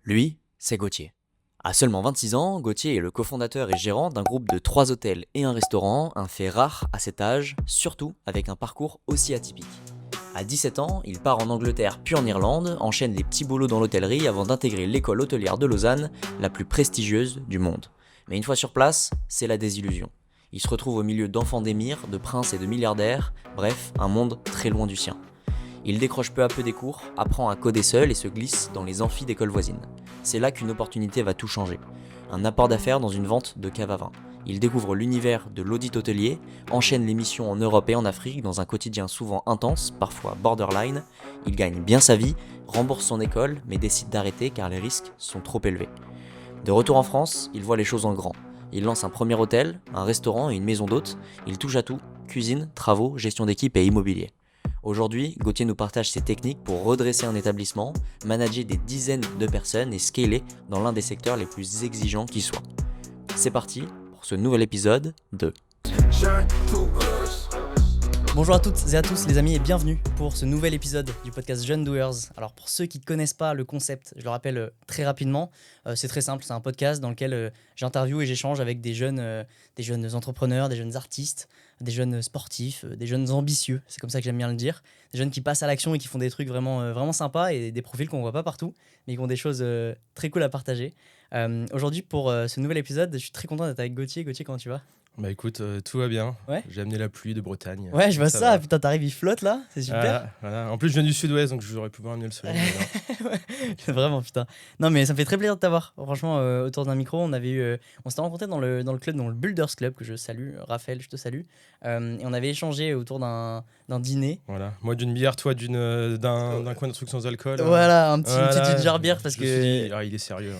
Lui, c'est Gauthier. À seulement 26 ans, Gauthier est le cofondateur et gérant d'un groupe de 3 hôtels et un restaurant, un fait rare à cet âge, surtout avec un parcours aussi atypique. À 17 ans, il part en Angleterre puis en Irlande, enchaîne les petits boulots dans l'hôtellerie avant d'intégrer l'école hôtelière de Lausanne, la plus prestigieuse du monde. Mais une fois sur place, c'est la désillusion. Il se retrouve au milieu d'enfants d'émirs, de princes et de milliardaires, bref, un monde très loin du sien. Il décroche peu à peu des cours, apprend à coder seul et se glisse dans les amphis d'écoles voisines. C'est là qu'une opportunité va tout changer. Un apport d'affaires dans une vente de cave à vin. Il découvre l'univers de l'audit hôtelier, enchaîne les missions en Europe et en Afrique dans un quotidien souvent intense, parfois borderline. Il gagne bien sa vie, rembourse son école, mais décide d'arrêter car les risques sont trop élevés. De retour en France, il voit les choses en grand. Il lance un premier hôtel, un restaurant et une maison d'hôtes. Il touche à tout, cuisine, travaux, gestion d'équipe et immobilier. Aujourd'hui, Gauthier nous partage ses techniques pour redresser un établissement, manager des dizaines de personnes et scaler dans l'un des secteurs les plus exigeants qui soit. C'est parti pour ce nouvel épisode de Bonjour à toutes et à tous les amis et bienvenue pour ce nouvel épisode du podcast Jeune Doers. Alors pour ceux qui ne connaissent pas le concept, je le rappelle très rapidement, c'est très simple, c'est un podcast dans lequel j'interviewe et j'échange avec des jeunes entrepreneurs, des jeunes artistes, des jeunes sportifs, des jeunes ambitieux, c'est comme ça que j'aime bien le dire, des jeunes qui passent à l'action et qui font des trucs vraiment sympas et des profils qu'on ne voit pas partout, mais qui ont des choses très cool à partager. Aujourd'hui pour ce nouvel épisode, je suis très content d'être avec Gauthier. Gauthier, comment tu vas ? Bah écoute, tout va bien. Ouais. J'ai amené la pluie de Bretagne. Ouais, je vois ça ça. va. Putain, t'arrives, il flotte là, c'est super. Voilà. En plus, je viens du sud-ouest, donc j'aurais pu amener le soleil. Ouais, vraiment, putain. Non, mais ça me fait très plaisir de t'avoir. Franchement, autour d'un micro, on s'était rencontrés dans le club, dans le Builders Club, que je salue. Raphaël, je te salue. Et on avait échangé autour d'un dîner. Voilà. Moi d'une bière, toi d'un coin de truc sans alcool. Voilà, une petite jarre bière je me suis dit, il est sérieux.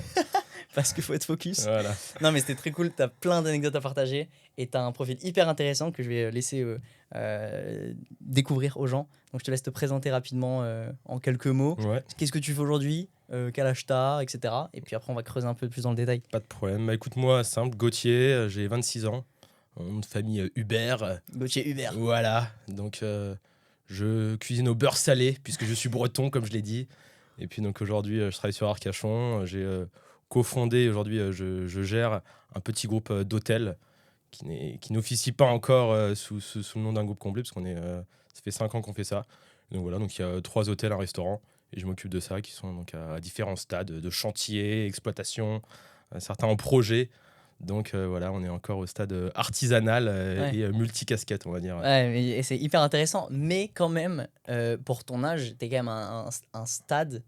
parce qu'il faut être focus. Voilà. Non, mais c'était très cool. T'as plein d'anecdotes à partager et t'as un profil hyper intéressant que je vais laisser découvrir aux gens. Donc, je te laisse te présenter rapidement en quelques mots. Ouais. Qu'est-ce que tu fais aujourd'hui, quel âge t'as, etc. Et puis après, on va creuser un peu plus dans le détail. Pas de problème. Bah écoute, moi, simple, Gauthier, j'ai 26 ans. Nom de famille Hubert. Gauthier Hubert. Voilà. Donc, je cuisine au beurre salé, puisque je suis breton, comme je l'ai dit. Et puis, donc aujourd'hui, je travaille sur Arcachon. J'ai cofondé, aujourd'hui, je gère un petit groupe d'hôtels qui n'officie pas encore sous le nom d'un groupe complet, parce ça fait 5 ans qu'on fait ça. Donc voilà, donc il y a 3 hôtels, un restaurant, et je m'occupe de ça, qui sont donc à différents stades de chantier, exploitation, certains en projet. Donc voilà, on est encore au stade artisanal et multicasquette, on va dire. Ouais, et c'est hyper intéressant. Mais quand même, pour ton âge, t'es quand même un stade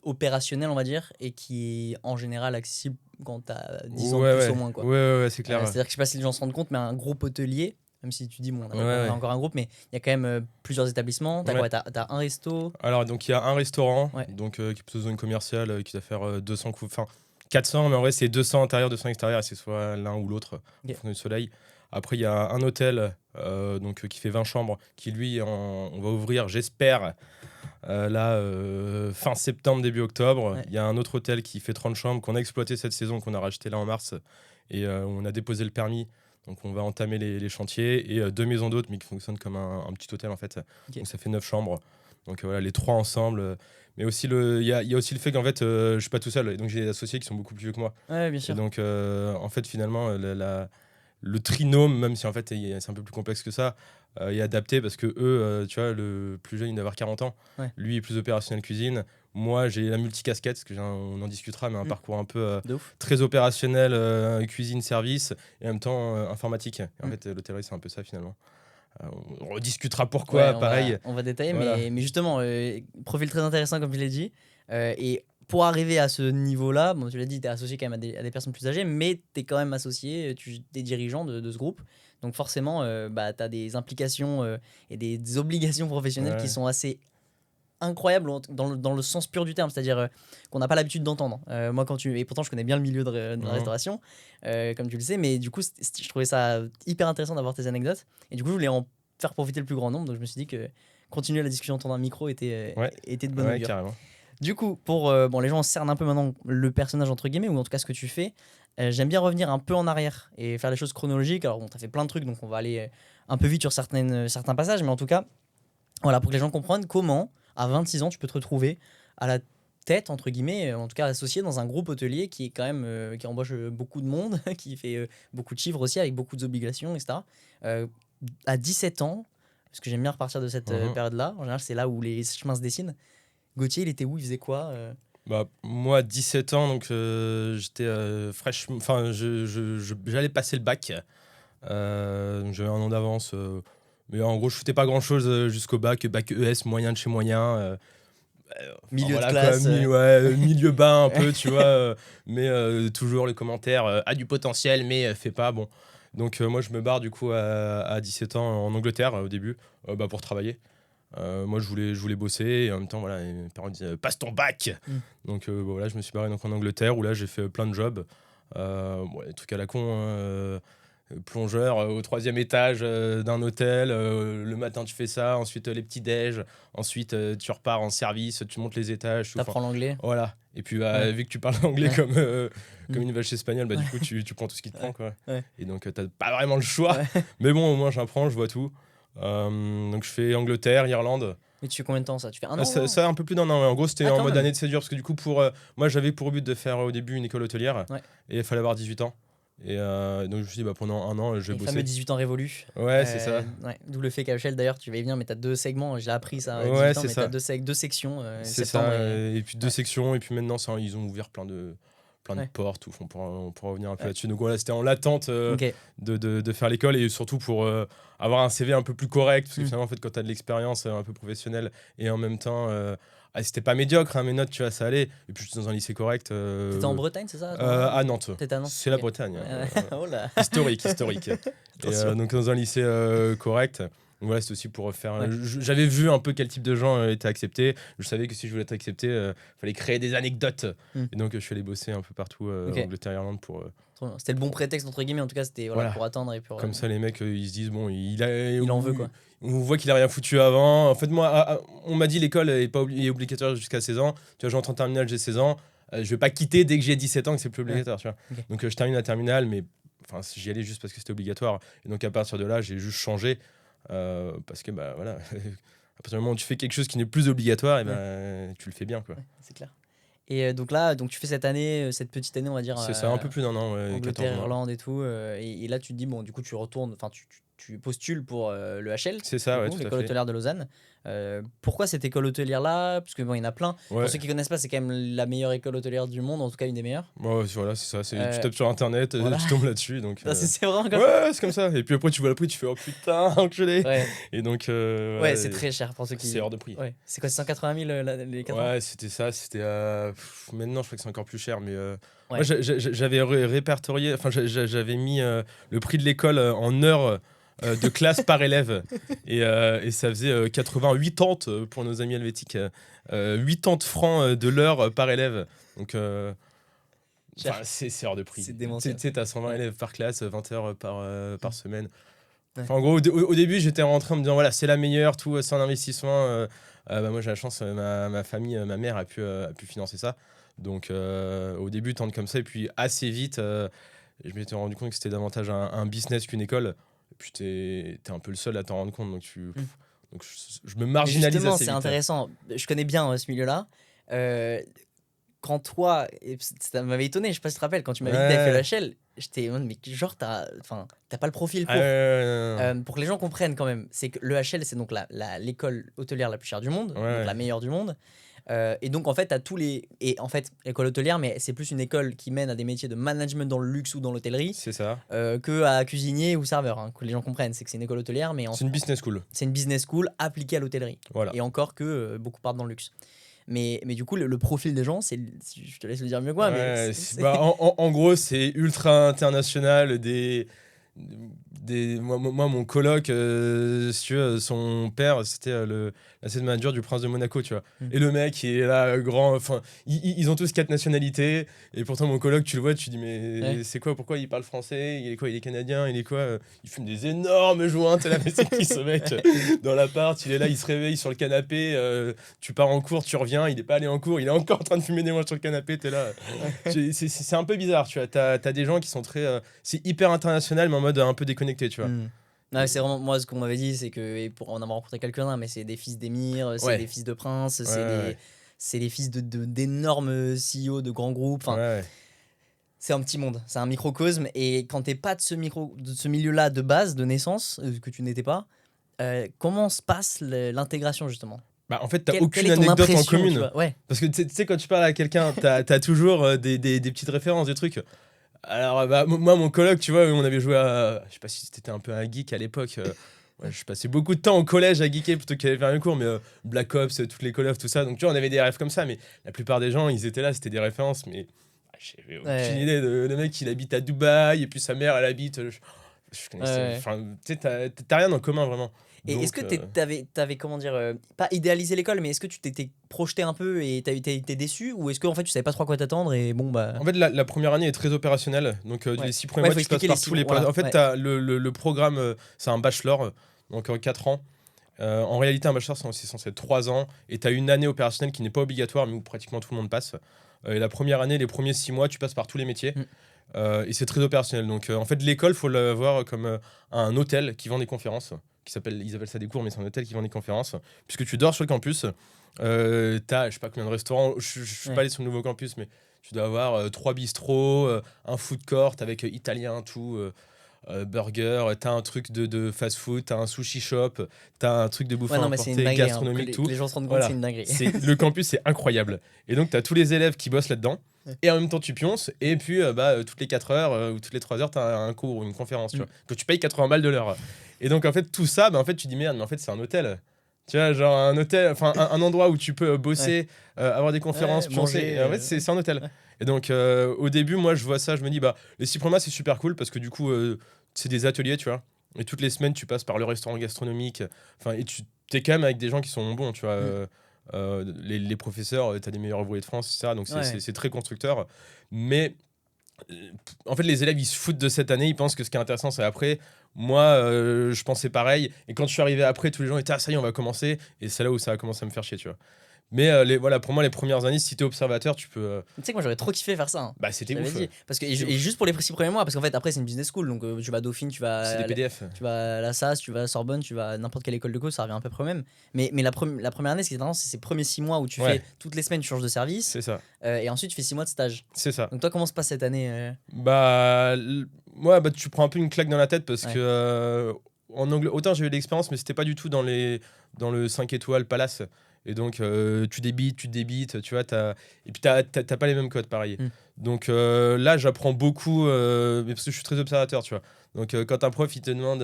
opérationnel, on va dire, et qui est en général accessible quand t'as 10 ans de plus au moins, quoi. Ouais, c'est clair. C'est-à-dire que je sais pas si les gens se rendent compte, mais un groupe hôtelier, même si tu dis, bon, on a encore un groupe, mais il y a quand même plusieurs établissements. T'as quoi ? T'as un resto. Alors, donc il y a un restaurant donc, qui est plutôt zone commerciale, qui doit faire 200 coups. Enfin, 400, mais en vrai, c'est 200 intérieur, 200 extérieur, et c'est soit l'un ou l'autre, en fonction du soleil. Après, il y a un hôtel qui fait 20 chambres, qui lui, on va ouvrir, j'espère, fin septembre, début octobre. Il y a un autre hôtel qui fait 30 chambres, qu'on a exploité cette saison, qu'on a racheté là en mars, et on a déposé le permis. Donc, on va entamer les chantiers, et 2 maisons d'hôtes, mais qui fonctionnent comme un petit hôtel, en fait. Donc, ça fait 9 chambres. Donc, voilà, les 3 ensemble. Mais aussi, il y a aussi le fait qu'en fait, je suis pas tout seul. Et donc, j'ai des associés qui sont beaucoup plus vieux que moi. Ouais, bien sûr. Et donc, en fait, finalement, le trinôme, même si en fait c'est un peu plus complexe que ça, est adapté parce que eux, tu vois, le plus jeune il doit avoir 40 ans, lui est plus opérationnel cuisine, moi j'ai la multicasquette, parce que on en discutera, mais un parcours un peu très opérationnel, cuisine, service, et en même temps informatique. Et en fait l'hôtellerie c'est un peu ça finalement. On rediscutera pourquoi, pareil. On va détailler, voilà. mais justement, profil très intéressant comme je l'ai dit, et pour arriver à ce niveau-là, bon, tu l'as dit, tu es associé quand même à des personnes plus âgées, mais tu es quand même associé, tu es dirigeant de ce groupe. Donc forcément, tu as des implications et des obligations professionnelles qui sont assez incroyables dans le sens pur du terme, c'est-à-dire qu'on n'a pas l'habitude d'entendre. Moi, et pourtant, je connais bien le milieu de la restauration, comme tu le sais, mais du coup, je trouvais ça hyper intéressant d'avoir tes anecdotes. Et du coup, je voulais en faire profiter le plus grand nombre. Donc je me suis dit que continuer la discussion autour d'un micro était de bonne augure. Carrément. Du coup, pour les gens cernent un peu maintenant le personnage entre guillemets, ou en tout cas ce que tu fais, j'aime bien revenir un peu en arrière et faire les choses chronologiques. Alors bon, t'as fait plein de trucs, donc on va aller un peu vite sur certains passages, mais en tout cas, voilà, pour que les gens comprennent comment, à 26 ans, tu peux te retrouver à la tête, entre guillemets, en tout cas associé dans un groupe hôtelier qui est quand même, qui embauche beaucoup de monde, qui fait beaucoup de chiffres aussi, avec beaucoup d'obligations, etc. À 17 ans, parce que j'aime bien repartir de cette période-là, en général, c'est là où les chemins se dessinent. Gauthier, il était où? Il faisait quoi Bah, moi, 17 ans, donc j'étais fraîche. Enfin, j'allais passer le bac. Donc j'avais un an d'avance. Mais en gros, je foutais pas grand-chose jusqu'au bac. Bac ES, moyen de chez moyen. Milieu voilà, de classe. Milieu bas un peu, tu vois. Mais toujours les commentaires. A du potentiel, mais fait pas. Bon. Donc moi, je me barre du coup à 17 ans en Angleterre au début pour travailler. Moi, je voulais bosser et en même temps, voilà, mes parents disaient passe ton bac. Donc voilà, je me suis barré donc en Angleterre où là, j'ai fait plein de jobs. Des trucs à la con, hein, plongeur au 3e étage d'un hôtel. Le matin, tu fais ça. Ensuite, les petits déj. Ensuite, tu repars en service. Tu montes les étages. T'apprends l'anglais. Voilà. Et puis, vu que tu parles anglais comme une vache espagnole, du coup, tu prends tout ce qui te prend. Quoi. Et donc, t'as pas vraiment le choix. Mais bon, au moins, j'apprends, je vois tout. Donc, je fais Angleterre, Irlande. Mais tu fais combien de temps ça? Tu fais un an? Ça un peu plus d'un an. En gros, c'était en mode même. année de césure. Parce que du coup, moi, j'avais pour but de faire au début une école hôtelière. Et il fallait avoir 18 ans. Et donc, je me suis dit, pendant un an, je vais Les bosser. fameux 18 ans révolus. Ouais, c'est ça. D'où le fait qu'à l'échelle, d'ailleurs, tu vas y venir, mais t'as 2 segments. J'ai appris ça à 18 Ouais, ans, c'est mais ça. t'as 2 sections. C'est ça. Et puis 2 sections. Et puis maintenant, ils ont ouvert plein de portes. On pourra revenir un peu là-dessus. Donc voilà, c'était en l'attente de faire l'école et surtout pour avoir un CV un peu plus correct. Parce que finalement, en fait, quand tu as de l'expérience un peu professionnelle et en même temps, c'était pas médiocre, hein, mes notes, tu vois, ça allait. Et puis j'étais dans un lycée correct. T'étais en Bretagne, c'est ça? À Nantes. T'étais à Nantes. C'est la Bretagne. Oh là. Historique. Et donc dans un lycée correct. Donc voilà, c'est aussi pour faire. J'avais vu un peu quel type de gens étaient acceptés. Je savais que si je voulais être accepté, il fallait créer des anecdotes. Et donc je suis allé bosser un peu partout en Angleterre et Irlande pour. C'était le bon prétexte entre guillemets, en tout cas c'était pour attendre et pour. Comme ça, les mecs ils se disent bon, il en veut quoi. On voit qu'il a rien foutu avant. En fait, moi, on m'a dit l'école est obligatoire jusqu'à 16 ans. Tu vois, j'entre en terminale, j'ai 16 ans. Je vais pas quitter dès que j'ai 17 ans que c'est plus obligatoire. Tu vois. Donc je termine la terminale, mais j'y allais juste parce que c'était obligatoire. Et donc à partir de là, j'ai juste changé. Parce que voilà, à partir du moment où tu fais quelque chose qui n'est plus obligatoire, et tu le fais bien quoi. C'est clair. Et donc là, tu fais cette petite année, on va dire. C'est ça, un peu plus d'un an. Angleterre, Irlande et tout. Et là, tu te dis bon, du coup, tu retournes, enfin, tu postules pour le HL. C'est ça, ouais, tout à fait. L'école hôtelière de Lausanne. Pourquoi cette école hôtelière là? Parce que bon, il y en a plein. Pour ceux qui connaissent pas, c'est quand même la meilleure école hôtelière du monde, en tout cas une des meilleures. Voilà, c'est ça. Tu tapes sur internet, tu tombes là-dessus. Donc, c'est vraiment comme ça. Ouais, c'est comme ça. Et puis après, tu vois le prix, tu fais oh putain, enculé. Et donc. C'est très cher pour ceux qui. C'est hors de prix. Ouais. C'est quoi, 180 000 les 4 ans? Ouais, c'était ça. C'était. Maintenant, je crois que c'est encore plus cher, mais. Moi, j'avais répertorié. Enfin, j'avais mis le prix de l'école en heures. De classe par élève et ça faisait 80 pour nos amis helvétiques 80 francs de l'heure par élève donc c'est hors de prix. C'est démentiel. Tu sais, t'as 120 élèves par classe, 20 heures par semaine. En gros au début j'étais rentré en me disant voilà c'est la meilleure, tout c'est un investissement. Moi j'ai la chance, ma famille, ma mère a pu financer ça, donc au début tente comme ça et puis assez vite je m'étais rendu compte que c'était davantage un business qu'une école. Et puis t'es un peu le seul à t'en rendre compte, donc je me marginalise justement, assez vite. C'est intéressant. Je connais bien ce milieu-là. Quand toi, ça m'avait étonné, je sais pas si tu te rappelles, quand tu m'avais dit que t'avais fait l'HL, j'étais mais genre t'as pas le profil pour. Pour que les gens comprennent quand même, c'est que le HL c'est donc l'école hôtelière la plus chère du monde, donc la meilleure du monde. Et donc en fait t'as tous les école hôtelière, mais c'est plus une école qui mène à des métiers de management dans le luxe ou dans l'hôtellerie. C'est ça. Que à cuisinier ou serveur, hein, que les gens comprennent, c'est que c'est une école hôtelière, mais c'est une business school. C'est une business school appliquée à l'hôtellerie. Voilà. Et encore que beaucoup partent dans le luxe. Mais du coup le profil des gens, je te laisse le dire mieux que moi, mais en gros c'est ultra international. Moi mon coloc si tu veux, son père c'était l'asset manager du prince de Monaco, tu vois. Et le mec il est là grand, enfin ils ont tous 4 nationalités et pourtant mon coloc tu le vois, tu dis mais c'est quoi, pourquoi il parle français, il est canadien, il est quoi, il fume des énormes joints, t'es là mais c'est qui ce mec dans l'appart, il est là, il se réveille sur le canapé, tu pars en cours, tu reviens, il est pas allé en cours, il est encore en train de fumer des joints sur le canapé, t'es là. C'est un peu bizarre, tu vois, t'as des gens qui sont très c'est hyper international mais en mode un peu déconnecté, tu vois. Non, c'est vraiment moi ce qu'on m'avait dit, c'est que, et pour en avoir rencontré quelques-uns, mais c'est des fils d'émirs, c'est des fils de princes, c'est les fils d'énormes CEO de grands groupes. Enfin, Ouais. c'est un petit monde, c'est un microcosme. Et quand t'es pas de ce milieu-là de base, de naissance, que tu n'étais pas, comment se passe l'intégration justement? Bah, en fait, t'as Quelle aucune est ton anecdote en impression, tu commune. vois? Ouais, Parce que tu sais, quand tu parles à quelqu'un, t'as toujours des petites références, des trucs. Alors, bah, moi, mon coloc, tu vois, on avait joué à. Je sais pas si c'était un peu un geek à l'époque. Ouais, je passais beaucoup de temps au collège à geeker plutôt qu'à aller faire un cours, mais Black Ops, toutes les Call of, tout ça. Donc, tu vois, on avait des rêves comme ça, mais la plupart des gens, ils étaient là, c'était des références, mais j'avais aucune Ouais. idée. Le mec, il habite à Dubaï, et puis sa mère, elle habite. Je connaissais. Ouais. Enfin, tu sais, t'as rien en commun vraiment. Et est-ce que Donc, t'avais, comment dire, pas idéalisé l'école, mais est-ce que tu t'étais projeté un peu et t'as été déçu? Ou est-ce que en fait tu savais pas trop à quoi t'attendre et bon bah. En fait, la première année est très opérationnelle. Donc, Ouais. les 6 premiers Ouais, mois, faut tu passes expliquer par les tous six les mois, postes. En fait, ouais. t'as le programme, c'est un bachelor, donc 4 ans. En réalité, un bachelor, c'est censé être 3 ans. Et tu as une année opérationnelle qui n'est pas obligatoire, mais où pratiquement tout le monde passe. Et la première année, les premiers 6 mois, tu passes par tous les métiers. Mm. Et c'est très opérationnel. Donc, en fait, l'école, faut la voir comme un hôtel qui vend des conférences. Ils appellent ça des cours, mais c'est un hôtel qui vend des conférences. Puisque tu dors sur le campus. T'as, je sais pas combien de restaurants. Je suis Ouais. pas allé sur le nouveau campus, mais tu dois avoir 3 bistrots, un food court avec italien, tout. Burger, t'as un truc de fast-food, t'as un sushi shop, t'as un truc de bouffe Ouais, à non, mais c'est une emporter, dinguerie, hein, pour que gastronomique, tout. les gens se rendent compte, Voilà. c'est une dinguerie. Le campus, c'est incroyable. Et donc, t'as tous les élèves qui bossent là-dedans. Ouais. Et en même temps, tu pionces. Et puis, toutes les 4 heures ou toutes les 3 heures, t'as un cours ou une conférence, tu vois, que tu payes 80 balles de l'heure. Et donc, en fait, tout ça, en fait, tu dis merde, mais en fait, c'est un hôtel. Tu vois, genre un hôtel, enfin, un endroit où tu peux bosser, avoir des conférences, Ouais, pioncer. manger, Et en fait, c'est un hôtel. ouais. Et donc, au début, moi, je vois ça, je me dis, les 6 premiers mois, c'est super cool parce que du coup, c'est des ateliers, tu vois. Et toutes les semaines, tu passes par le restaurant gastronomique. Enfin, et tu t'es quand même avec des gens qui sont bons, tu vois. Les professeurs, tu as des meilleurs ouvriers de France, etc. Donc, Ouais. c'est très constructeur. Mais en fait, les élèves, ils se foutent de cette année. Ils pensent que ce qui est intéressant, c'est après. Moi, je pensais pareil. Et quand je suis arrivé après, tous les gens étaient ça y est, on va commencer. Et c'est là où ça a commencé à me faire chier, tu vois. Mais voilà, pour moi, les premières années, si t'es observateur, tu peux. Tu sais que moi j'aurais trop kiffé faire ça, hein. Je C'était l'avais ouf. dit. Parce que, C'était et ouf. juste pour les 6 premiers mois, parce qu'en fait après c'est une business school, donc tu vas à Dauphine, tu vas C'est des PDF. tu vas à la SAS, tu vas à Sorbonne, tu vas à n'importe quelle école de co, ça revient à peu près au même. Mais la première année, ce qui est intéressant, c'est ces premiers 6 mois où tu Ouais. fais toutes les semaines, tu changes de service, C'est ça. et ensuite tu fais 6 mois de stage. C'est ça. Donc toi, comment se passe cette année Moi, tu prends un peu une claque dans la tête parce Ouais. que en anglais, autant j'ai eu de l'expérience, mais c'était pas du tout dans le 5 étoiles Palace. Et donc, tu débites, tu vois, et puis t'as pas les mêmes codes, pareil. Mm. Donc là, j'apprends beaucoup, mais parce que je suis très observateur, tu vois. Donc, quand un prof, il te demande.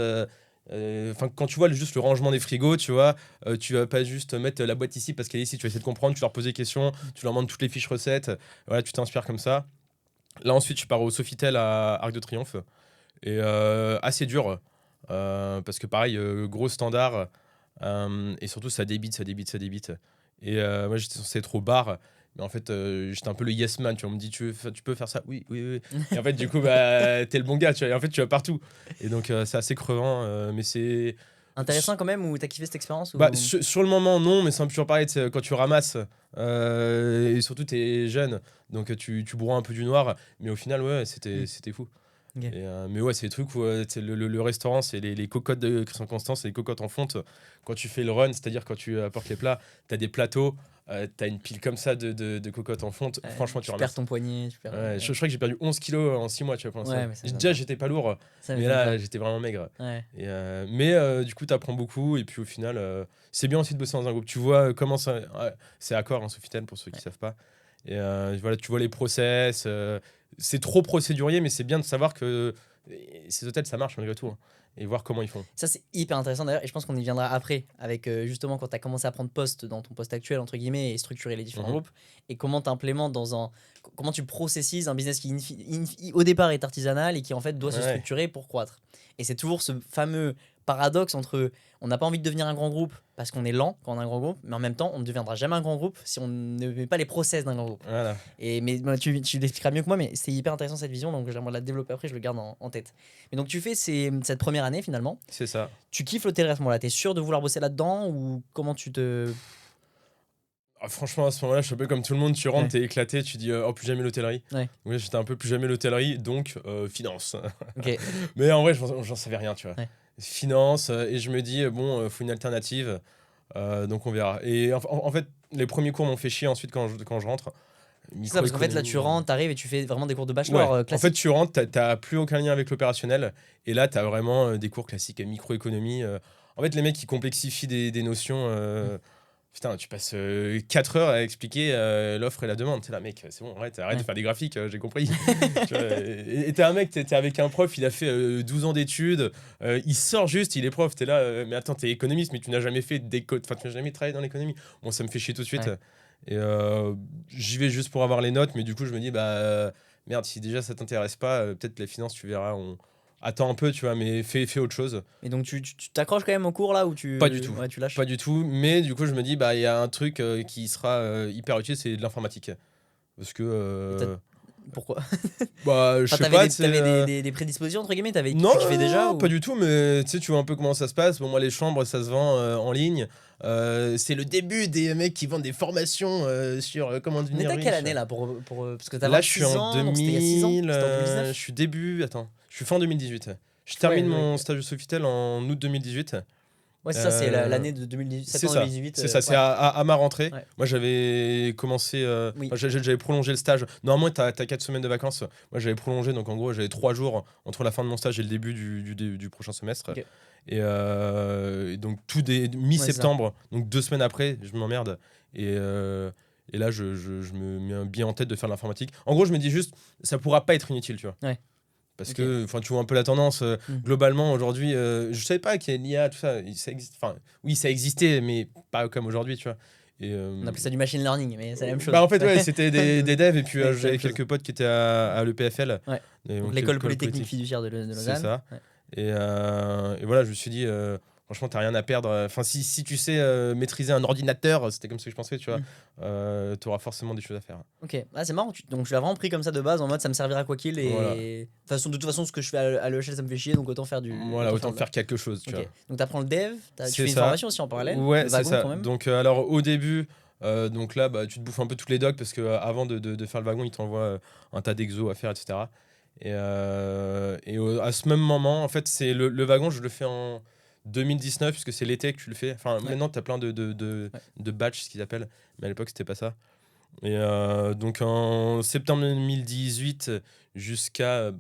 Quand tu vois juste le rangement des frigos, tu vois, tu vas pas juste mettre la boîte ici parce qu'elle est ici, tu vas essayer de comprendre, tu leur poses des questions, tu leur demandes toutes les fiches recettes, voilà, tu t'inspires comme ça. Là, ensuite, je pars au Sofitel à Arc de Triomphe. Et assez dur. Parce que pareil, gros standard. Et surtout, ça débite. Et moi, j'étais censé être au bar. Mais en fait, j'étais un peu le yes man. Tu vois, on me dit, tu peux faire ça? Oui, oui, oui. Et en fait, du coup, t'es le bon gars. Tu vois, et en fait, tu vas partout. Et donc, c'est assez crevant. Mais c'est. Intéressant quand même, ou t'as kiffé cette expérience ou... Sur le moment, non. Mais c'est un peu toujours pareil. Tu sais, quand tu ramasses. Et surtout, t'es jeune. Donc, tu broies un peu du noir. Mais au final, ouais, c'était fou. Ok. Et, mais ouais, c'est des trucs où le restaurant, c'est les cocottes de Christian Constant, c'est les cocottes en fonte. Quand tu fais le run, c'est-à-dire quand tu apportes les plats, t'as des plateaux, t'as une pile comme ça de cocottes en fonte. Franchement, tu perds ramasses. ton poignet. Ouais, je crois que j'ai perdu 11 kilos en 6 mois, tu vois, pour l'instant. Ouais, mais ça Déjà, j'étais pas lourd, Ça mais m'étonne là, pas. j'étais vraiment maigre. Ouais. Et, mais du coup, t'apprends beaucoup, et puis au final, c'est bien aussi de bosser dans un groupe. Tu vois comment ça. C'est Accor, hein, Sofitel, pour ceux qui savent pas. Et voilà, tu vois les process. C'est trop procédurier, mais c'est bien de savoir que ces hôtels, ça marche malgré tout. Hein, et voir comment ils font. Ça, c'est hyper intéressant d'ailleurs, et je pense qu'on y viendra après, avec justement quand tu as commencé à prendre poste dans ton poste actuel, entre guillemets, et structurer les différents Mhm. groupes, et comment tu implémentes comment tu processises un business qui, au départ, est artisanal et qui, en fait, doit se Ouais. structurer pour croître. Et c'est toujours ce fameux paradoxe entre on n'a pas envie de devenir un grand groupe parce qu'on est lent quand on a un grand groupe, mais en même temps, on ne deviendra jamais un grand groupe si on ne met pas les process d'un grand groupe. Voilà. Mais tu l'expliqueras mieux que moi, mais c'est hyper intéressant cette vision, donc j'aimerais la développer après, je le garde en tête. Mais donc tu fais cette première année finalement, C'est ça. tu kiffes l'hôtellerie à ce moment-là, t'es sûr de vouloir bosser là-dedans ou comment tu te... Franchement, à ce moment-là, je suis un peu comme tout le monde. Tu rentres, Ouais. t'es éclaté, tu dis oh, plus jamais l'hôtellerie. Ouais. Donc là, j'étais un peu plus jamais l'hôtellerie, donc finance. Ok. Mais en vrai, j'en savais rien, tu vois. Ouais. Finance, et je me dis bon, faut une alternative. Donc on verra. Et en fait, les premiers cours m'ont fait chier ensuite quand je rentre. C'est ça, parce qu'en fait, là, tu rentres, t'arrives et tu fais vraiment des cours de bachelor En classiques. fait, tu rentres, t'as plus aucun lien avec l'opérationnel. Et là, t'as vraiment des cours classiques, microéconomie. En fait, les mecs, ils complexifient des notions. Putain, tu passes 4 heures à expliquer l'offre et la demande. T'es là, mec, c'est bon, arrête de faire des graphiques, j'ai compris. Tu vois, et t'es un mec, t'es avec un prof, il a fait 12 ans d'études, il sort juste, il est prof, t'es là, mais attends, t'es économiste, mais tu n'as jamais fait enfin, tu n'as jamais travaillé dans l'économie. Bon, ça me fait chier tout de suite. Ouais. Et j'y vais juste pour avoir les notes, mais du coup, je me dis, merde, si déjà ça t'intéresse pas, peut-être les finances, tu verras, attends un peu, tu vois, mais fais autre chose. Et donc, tu t'accroches quand même au cours là ou tu. Pas du tout. Ouais, tu lâches. Pas du tout, mais du coup, je me dis, il y a un truc qui sera hyper utile, c'est de l'informatique. Parce que. Pourquoi? Je Enfin, sais pas. t'avais des prédispositions entre guillemets, Non, tu kiffais déjà non, ou... pas du tout, mais tu vois un peu comment ça se passe. Bon, moi, les chambres, ça se vend en ligne. C'est le début des mecs qui vendent des formations sur comment On devenir est à riche. quelle année là parce que t'as Là, je suis 26 en ans, donc c'était il y a 6 ans, 2000. c'était en 2019. Je suis début. Attends, je suis fin 2018. Je termine Ouais. mon stage de Sofitel en août 2018. Ouais, c'est ça, c'est Euh, l'année de 2018, C'est septembre ça, 2018. c'est ça, c'est ouais. à ma rentrée. Ouais. Moi, j'avais commencé, Oui. j'avais prolongé le stage. Normalement, t'as 4 semaines de vacances. Moi, j'avais prolongé, donc en gros, j'avais 3 jours entre la fin de mon stage et le début du prochain semestre. Ok. Et donc, tout mi-septembre, donc 2 semaines après, je m'emmerde. Et là, je me mets bien en tête de faire de l'informatique. En gros, je me dis juste, ça pourra pas être inutile, tu vois. Ouais. Parce Ok. que tu vois un peu la tendance. Globalement, aujourd'hui, je savais pas qu'il y a l'IA, tout ça. Oui, ça existait, mais pas comme aujourd'hui, tu vois. Et, On appelle ça du machine learning, mais c'est la même chose. en fait, ouais, c'était des devs, et puis Ouais, c'est la j'avais même chose. quelques potes qui étaient à l'EPFL. Ouais. Et Donc donc, l'école polytechnique fiduciaire de Lausanne. C'est ça. Ouais. Et voilà, je me suis dit, franchement, t'as rien à perdre. Enfin, si tu sais maîtriser un ordinateur, c'était comme ça que je pensais, tu vois, t'auras forcément des choses à faire. Ok, c'est marrant. Donc je l'ai vraiment pris comme ça de base en mode ça me servira quoi qu'il. Et Voilà. de toute façon, ce que je fais à l'EHL ça me fait chier, donc autant faire du. Voilà, autant faire quelque chose, tu Ok. vois. Donc t'apprends le dev, tu C'est fais une ça. formation aussi en parallèle. Ouais, le c'est wagon ça. quand même. Donc, alors au début, donc là, tu te bouffes un peu toutes les docs parce que avant de faire le wagon, ils t'envoient un tas d'exos à faire, etc. Et à ce même moment, en fait, c'est le wagon, je le fais en 2019 puisque c'est l'été que tu le fais. Enfin, maintenant, tu as plein de batchs, ce qu'ils appellent, mais à l'époque, c'était pas ça. Et donc en septembre 2018 jusqu'à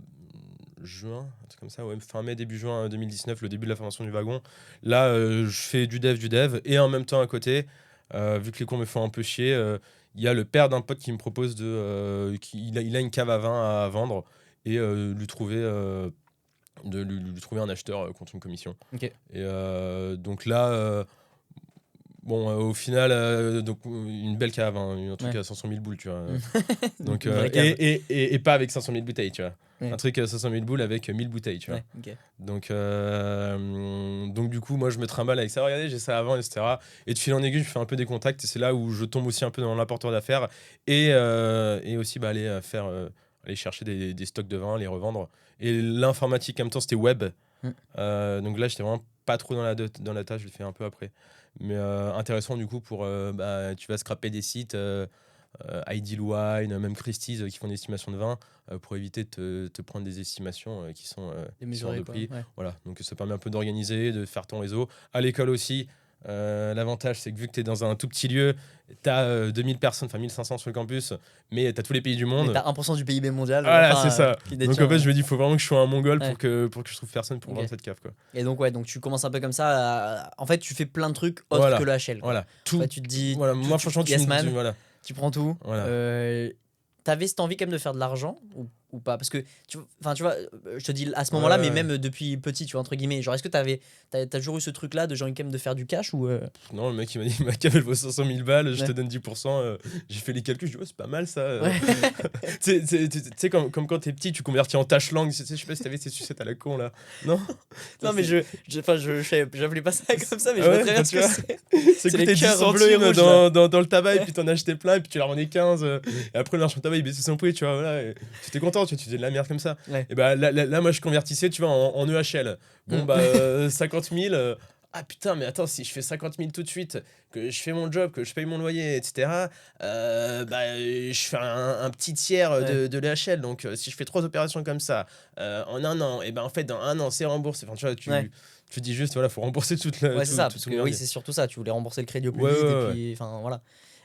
juin, un truc comme ça, ouais, fin mai, début juin 2019, le début de la formation du wagon. Là, je fais du dev, et en même temps à côté, vu que les cours me font un peu chier, il y a le père d'un pote qui me propose il a une cave à vin à vendre, et lui trouver un acheteur contre une commission. Ok. Et donc là, au final, donc une belle cave, un truc à 500 000 boules, tu vois. Donc, Une vraie cave. et pas avec 500 000 bouteilles, tu vois. Ouais. Un truc à 500 000 boules avec 1000 bouteilles, tu vois. Ouais, ok. Donc du coup, moi, je me trimballe avec ça. Regardez, j'ai ça avant, etc. Et de fil en aiguille, je fais un peu des contacts. Et c'est là où je tombe aussi un peu dans l'apporteur d'affaires. Et aussi aller chercher des stocks de vin, les revendre. Et l'informatique, en même temps, c'était web. Donc là, j'étais vraiment pas trop dans la tâche. Je le fais un peu après. Mais intéressant du coup pour tu vas scraper des sites Ideal Wine, même Christie's qui font des estimations de vin pour éviter de te prendre des estimations qui sont Démesuré, de quoi. prix. Ouais. Voilà, donc ça permet un peu d'organiser, de faire ton réseau. À l'école aussi, l'avantage c'est que vu que tu es dans un tout petit lieu, tu as 2000 personnes, enfin 1500 sur le campus, mais tu as tous les pays du monde. Mais t'as 1% du PIB mondial. Voilà, enfin, c'est ça. qui Donc détient, en fait, je me dis, il faut vraiment que je sois un mongol Ouais. pour que je trouve personne pour Ok. vendre cette cave, quoi. Et donc, donc tu commences un peu comme ça. En fait, tu fais plein de trucs autres Voilà. que le HL. Quoi. Voilà, tout. Ouais, tu te dis. Voilà, moi franchement, yes man. voilà. Tu prends tout. Voilà. T'avais cette envie quand même de faire de l'argent ou pas? Parce que, tu vois, je te dis à ce moment-là, mais même depuis petit, tu vois, entre guillemets. Genre, est-ce que t'as toujours eu ce truc-là de genre quand même de faire du cash ou Non, le mec il m'a dit ma cave elle vaut 500 000 balles, je Ouais. te donne 10%. J'ai fait les calculs, je dis ouais, c'est pas mal ça. Ouais. Tu sais, comme quand t'es petit, tu convertis en tâche langue. Je sais pas si t'avais ces sucettes à la con là. Non. Non, mais j'appelais pas ça comme ça, mais je Ah vois ouais, très bien bah, ce tu que vois. c'est. C'est que les t'es 10 cœurs bleus et centimes rouges, là. dans le tabac, et puis t'en achetais plein, et puis tu leur vendais 15. Et après, le marchand de tabac il baissait son prix, tu vois. Voilà, et tu étais content, tu faisais de la merde comme ça. Ouais. Et bah là, moi je convertissais, tu vois, en EHL. Bon, 50 000. Ah putain, mais attends, si je fais 50 000 tout de suite, que je fais mon job, que je paye mon loyer, etc., je fais un petit tiers de l'EHL. Donc, si je fais 3 opérations comme ça en un an, et ben en fait, dans un an, c'est remboursé. Enfin, tu vois, tu dis juste, voilà, faut rembourser toute la. Ouais, c'est ça, tout parce ton que oui, loyer. c'est surtout ça. Tu voulais rembourser le crédit au plus Ouais, vite, ouais, et puis, enfin, voilà.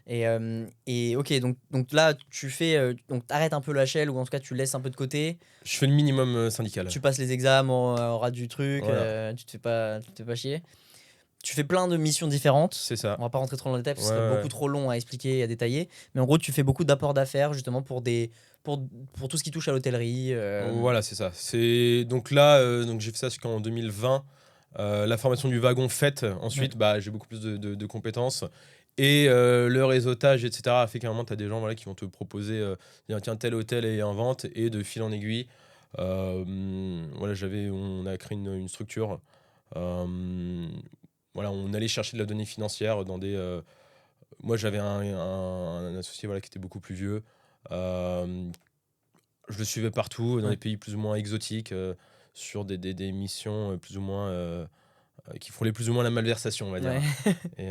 Et ok, donc là, tu fais. Donc, t'arrêtes un peu la Shell, ou en tout cas, tu laisses un peu de côté. Je fais le minimum syndical. Tu passes les examens au ras du truc, Voilà. tu te fais pas chier. Tu fais plein de missions différentes. C'est ça. On va pas rentrer trop dans le détail parce que ce Ouais, serait ouais. beaucoup trop long à expliquer et à détailler. Mais en gros, tu fais beaucoup d'apports d'affaires justement pour tout ce qui touche à l'hôtellerie. Voilà, c'est ça. Donc là, donc j'ai fait ça jusqu'en 2020. La formation du wagon faite, ensuite, bah, j'ai beaucoup plus de compétences. Et le réseautage, etc., a fait qu'à un moment, tu as des gens voilà, qui vont te proposer tiens, tel hôtel est en vente, et de fil en aiguille. Voilà, on a créé une structure. Voilà, on allait chercher de la donnée financière dans des. Moi, j'avais un associé voilà, qui était beaucoup plus vieux. Je le suivais partout, dans Ouais. des pays plus ou moins exotiques, sur des missions plus ou moins qui frôlaient plus ou moins la malversation, on va dire. Ouais. Et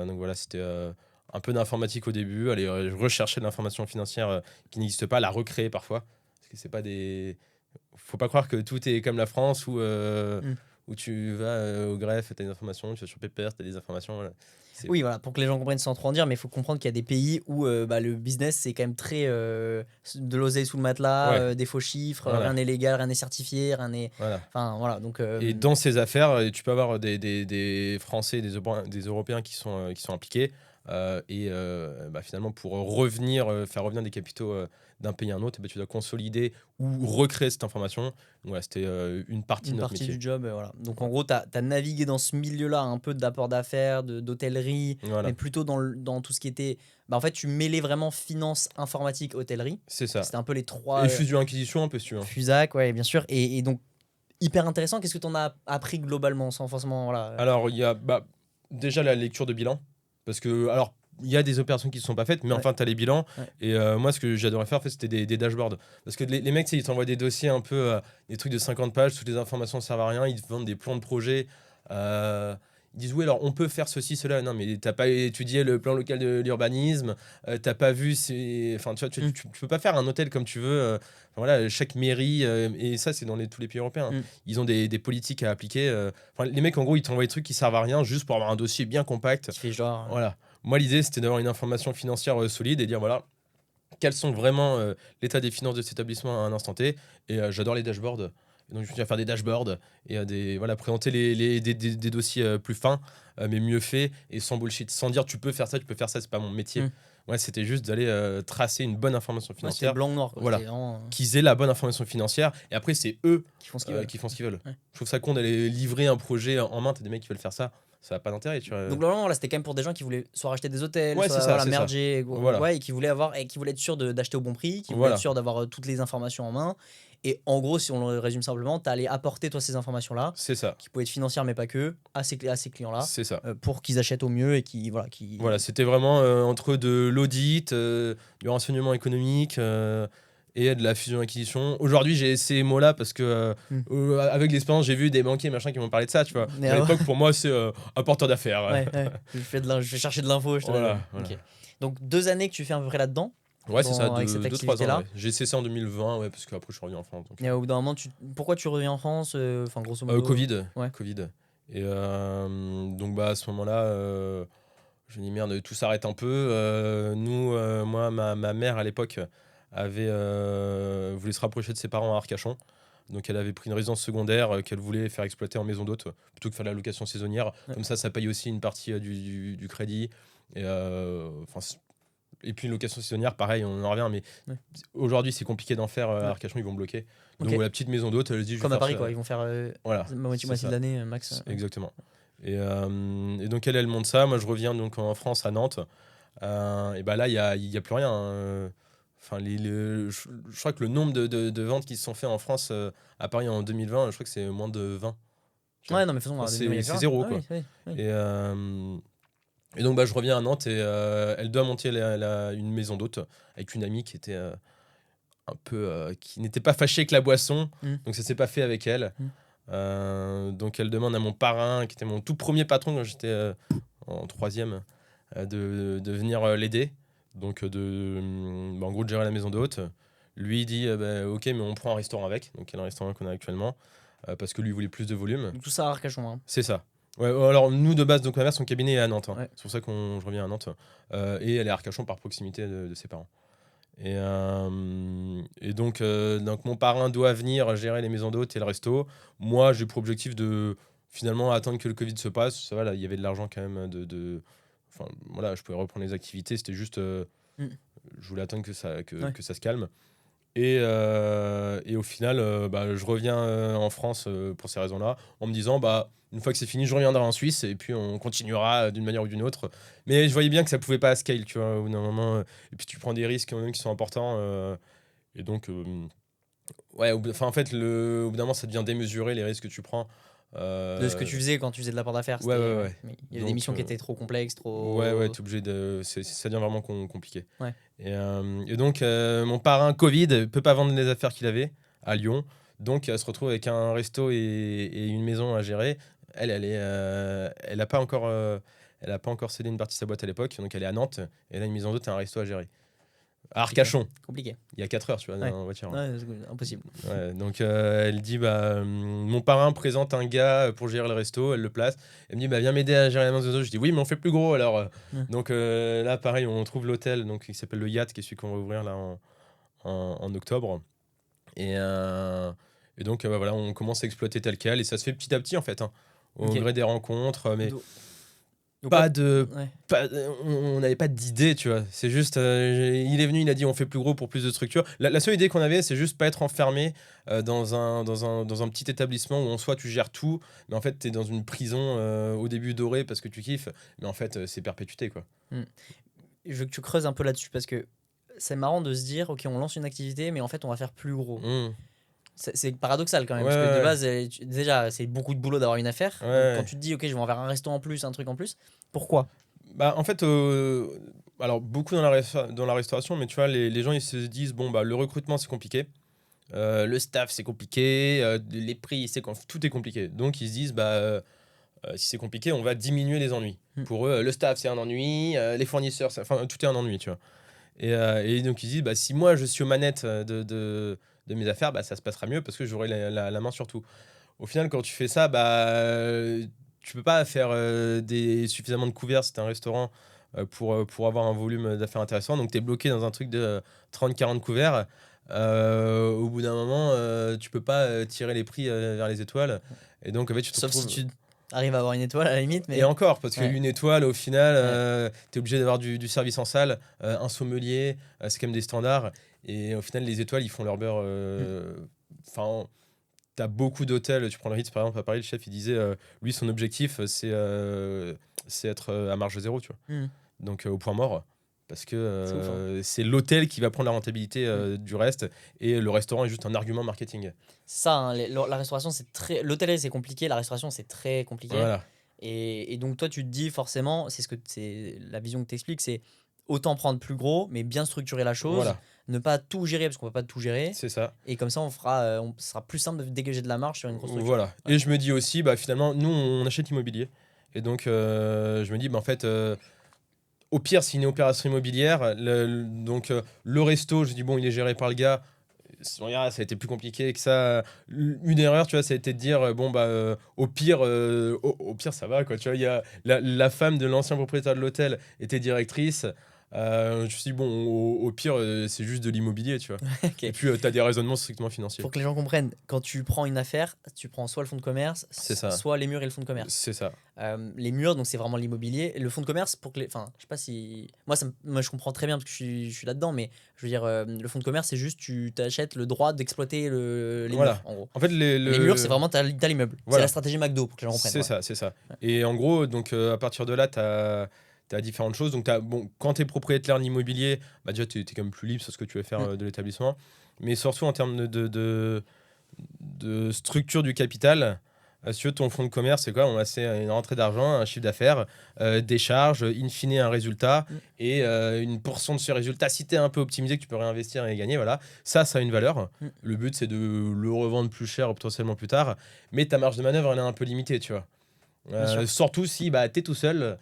donc voilà, c'était un peu d'informatique au début, aller rechercher de l'information financière qui n'existe pas, la recréer parfois. Parce que c'est pas des. Faut pas croire que tout est comme la France où tu vas au greffe, tu as des informations, tu vas sur Pepper, tu as des informations. Voilà. Oui, voilà, pour que les gens comprennent sans trop en dire, mais il faut comprendre qu'il y a des pays où le business, c'est quand même très de l'oseille sous le matelas, Ouais. des faux chiffres, Voilà. rien n'est légal, rien n'est certifié, rien n'est. Voilà. Enfin, voilà. Donc, Et dans ces affaires, tu peux avoir des Français et des Européens qui sont impliqués. Bah, finalement, pour faire revenir des capitaux d'un pays à un autre, bah, tu dois consolider ou recréer cette information. Donc, voilà, c'était une partie une de notre partie métier. du job, voilà. Donc en gros, tu as navigué dans ce milieu-là, un peu d'apport d'affaires, d'hôtellerie, Voilà, mais plutôt dans tout ce qui était. Bah, en fait, tu mêlais vraiment finance, informatique, hôtellerie. c'est ça. C'était un peu les trois. Et fusion-acquisition, un peu, si tu veux. Fusac, ouais, bien sûr. Et donc, hyper intéressant. Qu'est-ce que tu en as appris globalement, sans forcément. Voilà, Alors, il y a déjà la lecture de bilan. Parce que, alors, il y a des opérations qui ne sont pas faites, mais Ouais. enfin, tu as les bilans. Ouais. Et moi, ce que j'adorais faire, en fait, c'était des dashboards. Parce que les mecs, tu sais, ils t'envoient des dossiers un peu, des trucs de 50 pages, toutes les informations ne servent à rien, ils te vendent des plans de projet. Ils disent, oui, alors on peut faire ceci, cela. Non, mais t'as pas étudié le plan local de l'urbanisme, t'as pas vu. Enfin, tu vois, tu peux pas faire un hôtel comme tu veux. Enfin, voilà, chaque mairie, et ça, c'est dans tous les pays européens. Ils ont des politiques à appliquer. Enfin, les mecs, en gros, ils t'envoient des trucs qui servent à rien juste pour avoir un dossier bien compact. Qui fait genre. Voilà. Moi, l'idée, c'était d'avoir une information financière solide et dire, voilà, quels sont vraiment l'état des finances de cet établissement à un instant T. Et j'adore les dashboards. Et donc, je me suis à faire des dashboards et présenter des dossiers plus fins, mais mieux faits et sans bullshit. Sans dire, tu peux faire ça, c'est pas mon métier. Ouais, c'était juste d'aller tracer une bonne information Ouais, c'est financière. blanc ou noir. Voilà. C'était vraiment, Qu'ils aient la bonne information financière. Et après, c'est eux qui font ce qu'ils veulent. qui font ce qu'ils veulent. Ouais. Je trouve ça con d'aller livrer un projet en main. T'as des mecs qui veulent faire ça. Ça n'a pas d'intérêt. Tu vois. Donc globalement, là, c'était quand même pour des gens qui voulaient soit racheter des hôtels, Ouais, soit c'est ça, voilà, c'est ça. merger, Voilà. ouais, et qui voulaient être sûrs d'acheter au bon prix, qui voulaient Voilà. être sûrs d'avoir toutes les informations en main. Et en gros, si on le résume simplement, tu allais apporter toi ces informations-là, C'est ça. qui pouvaient être financières mais pas que, à ces clients-là, C'est ça. pour qu'ils achètent au mieux et Voilà, c'était vraiment entre de l'audit, du renseignement économique et de la fusion-acquisition. Aujourd'hui, j'ai ces mots-là parce que, avec l'expérience, j'ai vu des banquiers machin qui m'ont parlé de ça, tu vois. Mais À l'époque, pour moi, c'est apporteur d'affaires. Ouais. Je vais chercher de l'info. Voilà. Ok. Donc 2 années que tu fais à peu près là-dedans. Ouais, c'est ça, Avec cette 2-3 activité-là. ans. Ouais. J'ai cessé en 2020, ouais, parce qu'après, je suis revenu en France. Donc, Et au bout d'un moment, pourquoi tu reviens en France, enfin grosso modo. Covid. Ouais. Covid. Et donc, à ce moment-là, je me dis merde, tout s'arrête un peu. Moi, ma mère à l'époque voulait se rapprocher de ses parents à Arcachon. Donc elle avait pris une résidence secondaire qu'elle voulait faire exploiter en maison d'hôte plutôt que faire de la location saisonnière. Ouais. Comme ça paye aussi une partie du crédit. Et puis une location saisonnière, pareil, on en revient. Mais aujourd'hui, c'est compliqué d'en faire à Arcachon, ils vont bloquer. Donc la petite maison d'hôte, elle se dit... Comme à Paris, quoi. Ils vont faire voilà, moitié de l'année, max. Exactement. Et donc elle monte ça. Moi, je reviens donc en France, à Nantes. Et là, il y a plus rien. Enfin, je crois que le nombre de ventes qui se sont faites en France à Paris en 2020, je crois que c'est moins de 20. Ouais, non, mais de toute façon, c'est zéro, quoi. Oui. Et donc, je reviens à Nantes et elle doit monter une maison d'hôte avec une amie qui était un peu... qui n'était pas fâchée avec la boisson. Donc, ça s'est pas fait avec elle. Donc, elle demande à mon parrain, qui était mon tout premier patron quand j'étais en 3e, de venir l'aider. Donc, en gros, de gérer la maison d'hôte. Lui, il dit ok, mais on prend un restaurant avec. Donc, il y a un restaurant qu'on a actuellement. Parce que lui voulait plus de volume. Donc, tout ça à Arcachon. Hein. C'est ça. Ouais, alors nous de base, donc ma mère, son cabinet est à Nantes, hein. Ouais. C'est pour ça que je reviens à Nantes. Et elle est à Arcachon par proximité de ses parents. Et donc mon parrain doit venir gérer les maisons d'hôtes et le resto. Moi, j'ai pour objectif de finalement attendre que le Covid se passe. Ça va, là, il y avait de l'argent quand même Enfin, voilà, je pouvais reprendre les activités. C'était juste, Mm. je voulais attendre Ouais. que ça se calme. Et au final, je reviens en France pour ces raisons-là, en me disant, une fois que c'est fini, je reviendrai en Suisse et puis on continuera d'une manière ou d'une autre. Mais je voyais bien que ça pouvait pas à scale, tu vois, au bout d'un moment. Et puis tu prends des risques quand même qui sont importants. Et donc, ouais, en fait, au bout d'un moment, ça devient démesuré les risques que tu prends. De ce que tu faisais quand tu faisais de l'apport d'affaires. Ouais, ouais, ouais. Mais il y avait des Donc, missions qui étaient trop complexes, ouais, t'es obligé de. Ça devient vraiment compliqué. Ouais. Et donc, mon parrain Covid peut pas vendre les affaires qu'il avait à Lyon. Donc, elle se retrouve avec un resto et une maison à gérer. Elle a pas encore. Elle a pas encore cédé une partie de sa boîte à l'époque. Donc, elle est à Nantes. Et là, une maison d'hôte et un resto à gérer. À Arcachon. Compliqué. Il y a 4 heures, tu vois, Ouais. en voiture. Hein. Ouais, c'est impossible. Ouais, donc elle dit mon parrain présente un gars pour gérer le resto, elle le place. Elle me dit viens m'aider à gérer la maison d'hôtes. Je dis oui, mais on fait plus gros alors. Donc là pareil, on trouve l'hôtel donc qui s'appelle le Yacht, qui est celui qu'on va ouvrir là en octobre. Et donc voilà, on commence à exploiter tel quel et ça se fait petit à petit en fait, hein, au Ok. gré des rencontres, mais Donc pas là- de Ouais. on n'avait pas d'idée, tu vois. C'est juste, il est venu, il a dit on fait plus gros pour plus de structure. La seule idée qu'on avait, c'est juste pas être enfermé dans un petit établissement où en soi tu gères tout, mais en fait t'es dans une prison au début dorée parce que tu kiffes, mais en fait c'est perpétuité, quoi. Je veux que tu creuses un peu là-dessus parce que c'est marrant de se dire, ok, on lance une activité, mais en fait, on va faire plus gros. Mmh. C'est paradoxal quand même, Ouais, parce que de ouais. base, déjà, c'est beaucoup de boulot d'avoir une affaire. Ouais, Donc, ouais. quand tu te dis, ok, je vais en faire un resto en plus, un truc en plus, pourquoi? En fait, alors beaucoup dans la restauration, mais tu vois, les gens ils se disent le recrutement c'est compliqué. Le staff c'est compliqué, les prix tout est compliqué. Donc ils se disent si c'est compliqué, on va diminuer les ennuis. Pour eux, le staff c'est un ennui, les fournisseurs, tout est un ennui, tu vois. Et donc ils se disent si moi je suis aux manettes de mes affaires, ça se passera mieux parce que j'aurai la main sur tout. Au final, quand tu fais ça, tu peux pas faire suffisamment de couverts si t'es un restaurant pour avoir un volume d'affaires intéressant. Donc tu es bloqué dans un truc de 30-40 couverts. Au bout d'un moment, tu peux pas tirer les prix vers les étoiles. Et donc, en fait, tu te Sauf si retrouves... tu arrives à avoir une étoile à la limite, mais Et encore, parce Ouais. qu'une étoile, au final, tu es obligé d'avoir du service en salle, un sommelier, c'est quand même des standards. Et au final, les étoiles, ils font leur beurre. Enfin, tu as beaucoup d'hôtels. Tu prends le Ritz, par exemple, à Paris, le chef, il disait, lui, son objectif, c'est être à marge zéro, tu vois. Hmm. Donc, au point mort. Parce que C'est ouf, hein. c'est l'hôtel qui va prendre la rentabilité du reste. Et le restaurant est juste un argument marketing. C'est ça, hein, la restauration, c'est très. L'hôtellerie, c'est compliqué, la restauration, c'est très compliqué. Voilà. Et donc, toi, tu te dis forcément, c'est la vision que tu expliques, c'est autant prendre plus gros, mais bien structurer la chose, Voilà, ne pas tout gérer, parce qu'on va pas tout gérer. c'est ça. Et comme ça, ce sera plus simple de dégager de la marge sur une grosse structure. Voilà. Et je me dis aussi, finalement, nous, on achète immobilier. Et donc, je me dis, en fait, au pire, c'est une opération immobilière. Le resto, je dis, il est géré par le gars. Regarde, ça a été plus compliqué que ça. Une erreur, tu vois, ça a été de dire, au pire, au pire, ça va, quoi. Tu vois, il y a la femme de l'ancien propriétaire de l'hôtel était directrice. Je me suis dit, au pire, c'est juste de l'immobilier, tu vois. Ok. Et puis, tu as des raisonnements strictement financiers. Pour que les gens comprennent, quand tu prends une affaire, tu prends soit le fonds de commerce, C'est ça. soit les murs et le fonds de commerce. C'est ça. Les murs, donc c'est vraiment l'immobilier. Et le fonds de commerce, enfin, je sais pas si. Moi, je comprends très bien parce que je suis là-dedans, mais je veux dire, le fonds de commerce, c'est juste tu t'achètes le droit d'exploiter les Voilà. murs, en gros. En fait, Les murs, c'est vraiment t'as l'immeuble. C'est Voilà. la stratégie McDo pour que les gens comprennent. C'est ça, c'est ça. Et en gros, donc à partir de là, tu as différentes choses. Donc, quand tu es propriétaire de l'immobilier, déjà, tu es quand même plus libre sur ce que tu veux faire de l'établissement. Mais surtout en termes de structure du capital, si tu veux, ton fonds de commerce, c'est quoi? C'est une rentrée d'argent, un chiffre d'affaires, des charges, in fine, un résultat et une portion de ce résultat. Si tu es un peu optimisé, que tu peux réinvestir et gagner, voilà. Ça a une valeur. Le but, c'est de le revendre plus cher, potentiellement plus tard. Mais ta marge de manœuvre, elle est un peu limitée, tu vois. Surtout si tu es tout seul,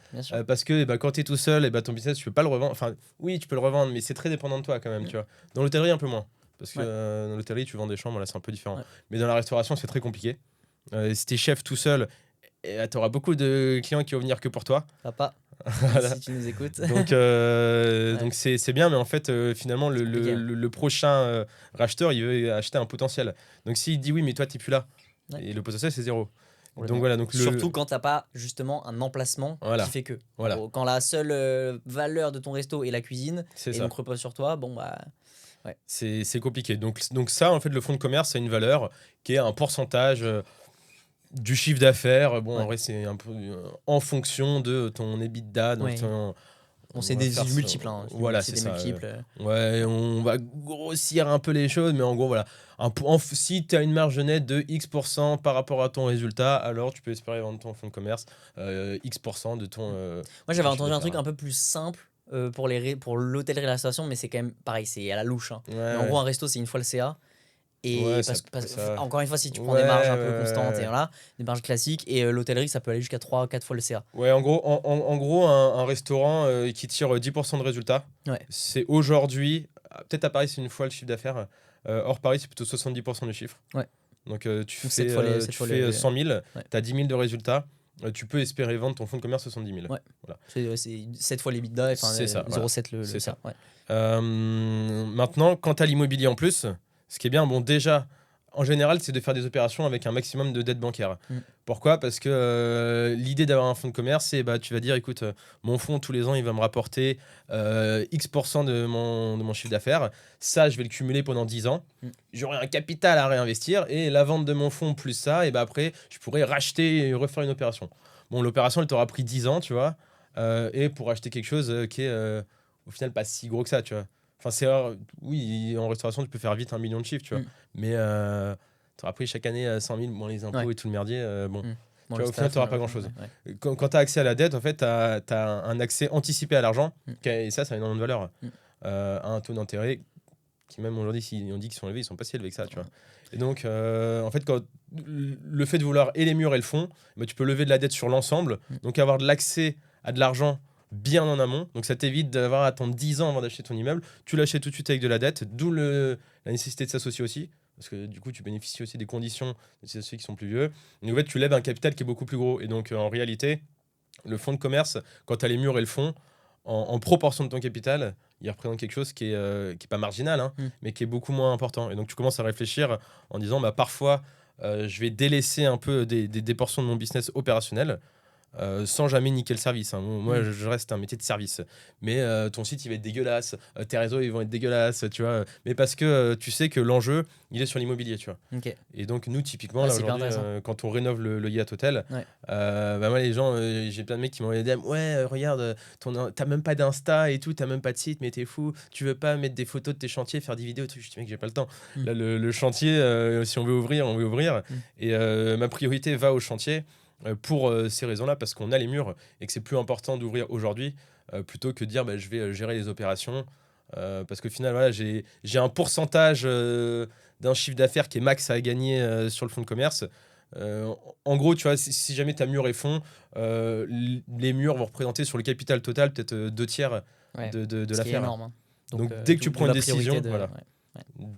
parce que quand tu es tout seul, ton business, tu peux pas le revendre. Enfin, oui, tu peux le revendre, mais c'est très dépendant de toi quand même. Tu vois. Dans l'hôtellerie, un peu moins. Parce que dans l'hôtellerie, tu vends des chambres, là, c'est un peu différent. Mais dans la restauration, c'est très compliqué. Si t'es chef tout seul, et tu auras beaucoup de clients qui vont venir que pour toi. Papa, Voilà. si tu nous écoutes. Donc c'est bien, mais en fait, finalement, C'est compliqué, hein. le prochain racheteur, il veut acheter un potentiel. Donc s'il dit oui, mais toi, t'es plus là, Ouais. et le potentiel, c'est 0. Complètement. Donc voilà, donc Surtout quand t'as pas justement un emplacement Voilà. qui fait que. Voilà. En gros, quand la seule valeur de ton resto est la cuisine, c'est et ça. donc repose sur toi, bon bah. C'est compliqué. Donc ça, en fait, le fonds de commerce, c'est une valeur qui est un pourcentage du chiffre d'affaires. Bon, Ouais. en vrai, c'est un peu en fonction de ton EBITDA. Donc Ouais. ton- Bon, on c'est va des faire ça. multiples, hein. Voilà, c'est c'est des ça. multiples. Ouais, on va grossir un peu les choses, mais en gros, voilà. Si tu as une marge nette de X% par rapport à ton résultat, alors tu peux espérer vendre ton fonds de commerce X% de ton. Moi, j'avais ton entendu chiffre un truc d'affaires. un peu plus simple pour l'hôtellerie et la restauration, mais c'est quand même pareil, c'est à la louche, hein. Ouais, Mais en gros, un resto, c'est une fois le CA. Et Ouais, encore une fois, si tu prends Ouais, des marges un peu ouais, constantes, ouais. et voilà, des marges classiques, et l'hôtellerie, ça peut aller jusqu'à 3-4 fois le CA. Ouais, en gros, un restaurant qui tire 10% de résultats, Ouais. c'est aujourd'hui, peut-être à Paris, c'est une fois le chiffre d'affaires. Hors Paris, c'est plutôt 70% du chiffre. Ouais. Donc, tu Donc, fais, cette fois les- tu cette fois fais les- 100 000, Ouais. tu as 10 000 de résultats, tu peux espérer vendre ton fonds de commerce 70 000. Ouais. Voilà. C'est 7 fois les EBITDA, enfin C'est ça, 0,7 le C'est CA. ça. Ouais. Maintenant, quant à l'immobilier en plus, ce qui est bien, bon, déjà, en général, c'est de faire des opérations avec un maximum de dettes bancaires. Mm. Pourquoi ? Parce que l'idée d'avoir un fonds de commerce, c'est tu vas dire, écoute, mon fonds, tous les ans, il va me rapporter X% de mon chiffre d'affaires. Ça, je vais le cumuler pendant 10 ans. Mm. J'aurai un capital à réinvestir et la vente de mon fonds plus ça, et après, je pourrais racheter et refaire une opération. Bon, l'opération, elle t'aura pris 10 ans, tu vois, et pour acheter quelque chose qui est au final pas si gros que ça, tu vois. Enfin, oui, en restauration, tu peux faire vite 1 million de chiffres, tu vois. Mm. Mais tu auras pris chaque année 100 000, bon, les impôts Ouais. et tout le merdier, bon. Mm. Bon, Tu le vois, au final, staff, tu n'auras pas ouais, grand-chose. ouais. Quand tu as accès à la dette, en fait, tu as un accès anticipé à l'argent, Mm. et ça a énormément de valeur. Mm. À un taux d'intérêt qui, même aujourd'hui, si on dit qu'ils sont élevés, ils sont pas si élevés avec ça, tu vois. Et donc, en fait, le fait de vouloir et les murs et le fond, tu peux lever de la dette sur l'ensemble, Mm. donc avoir de l'accès à de l'argent bien en amont. Donc, ça t'évite d'avoir à attendre 10 ans avant d'acheter ton immeuble. Tu l'achètes tout de suite avec de la dette, d'où la nécessité de s'associer aussi. Parce que du coup, tu bénéficies aussi des conditions de ces associés qui sont plus vieux. Donc, en fait, tu lèves un capital qui est beaucoup plus gros. Et donc, en réalité, le fonds de commerce, quand tu as les murs et le fond, en proportion de ton capital, il représente quelque chose qui est pas marginal, hein, mais qui est beaucoup moins important. Et donc, tu commences à réfléchir en disant, parfois, je vais délaisser un peu des portions de mon business opérationnel. Sans jamais niquer le service, hein. Moi, je reste un métier de service. Mais ton site, il va être dégueulasse. Tes réseaux, ils vont être dégueulasses, tu vois. Mais parce que tu sais que l'enjeu, il est sur l'immobilier, tu vois. Ok. Et donc, nous, typiquement, Ouais, là, c'est hyper aujourd'hui, intéressant. quand on rénove le Yacht Hotel, Ouais. moi, les gens, j'ai plein de mecs qui m'ont dit, ouais, regarde, t'as même pas d'Insta et tout, t'as même pas de site, mais t'es fou. Tu veux pas mettre des photos de tes chantiers, faire des vidéos, tout. Je dis, mec, j'ai pas le temps. Mm. Là, le chantier, si on veut ouvrir, on veut ouvrir. Mm. Et ma priorité va au chantier. Pour ces raisons-là, parce qu'on a les murs et que c'est plus important d'ouvrir aujourd'hui plutôt que de dire je vais gérer les opérations. Parce qu'au final, voilà, j'ai un pourcentage d'un chiffre d'affaires qui est max à gagner sur le fonds de commerce. En gros, tu vois, si jamais tu as murs et fonds, les murs vont représenter sur le capital total peut-être 2/3 Ouais. de Ce qui est l'affaire. énorme, hein. Donc, dès que tu d'où prends la une priorité décision, de- voilà. ouais.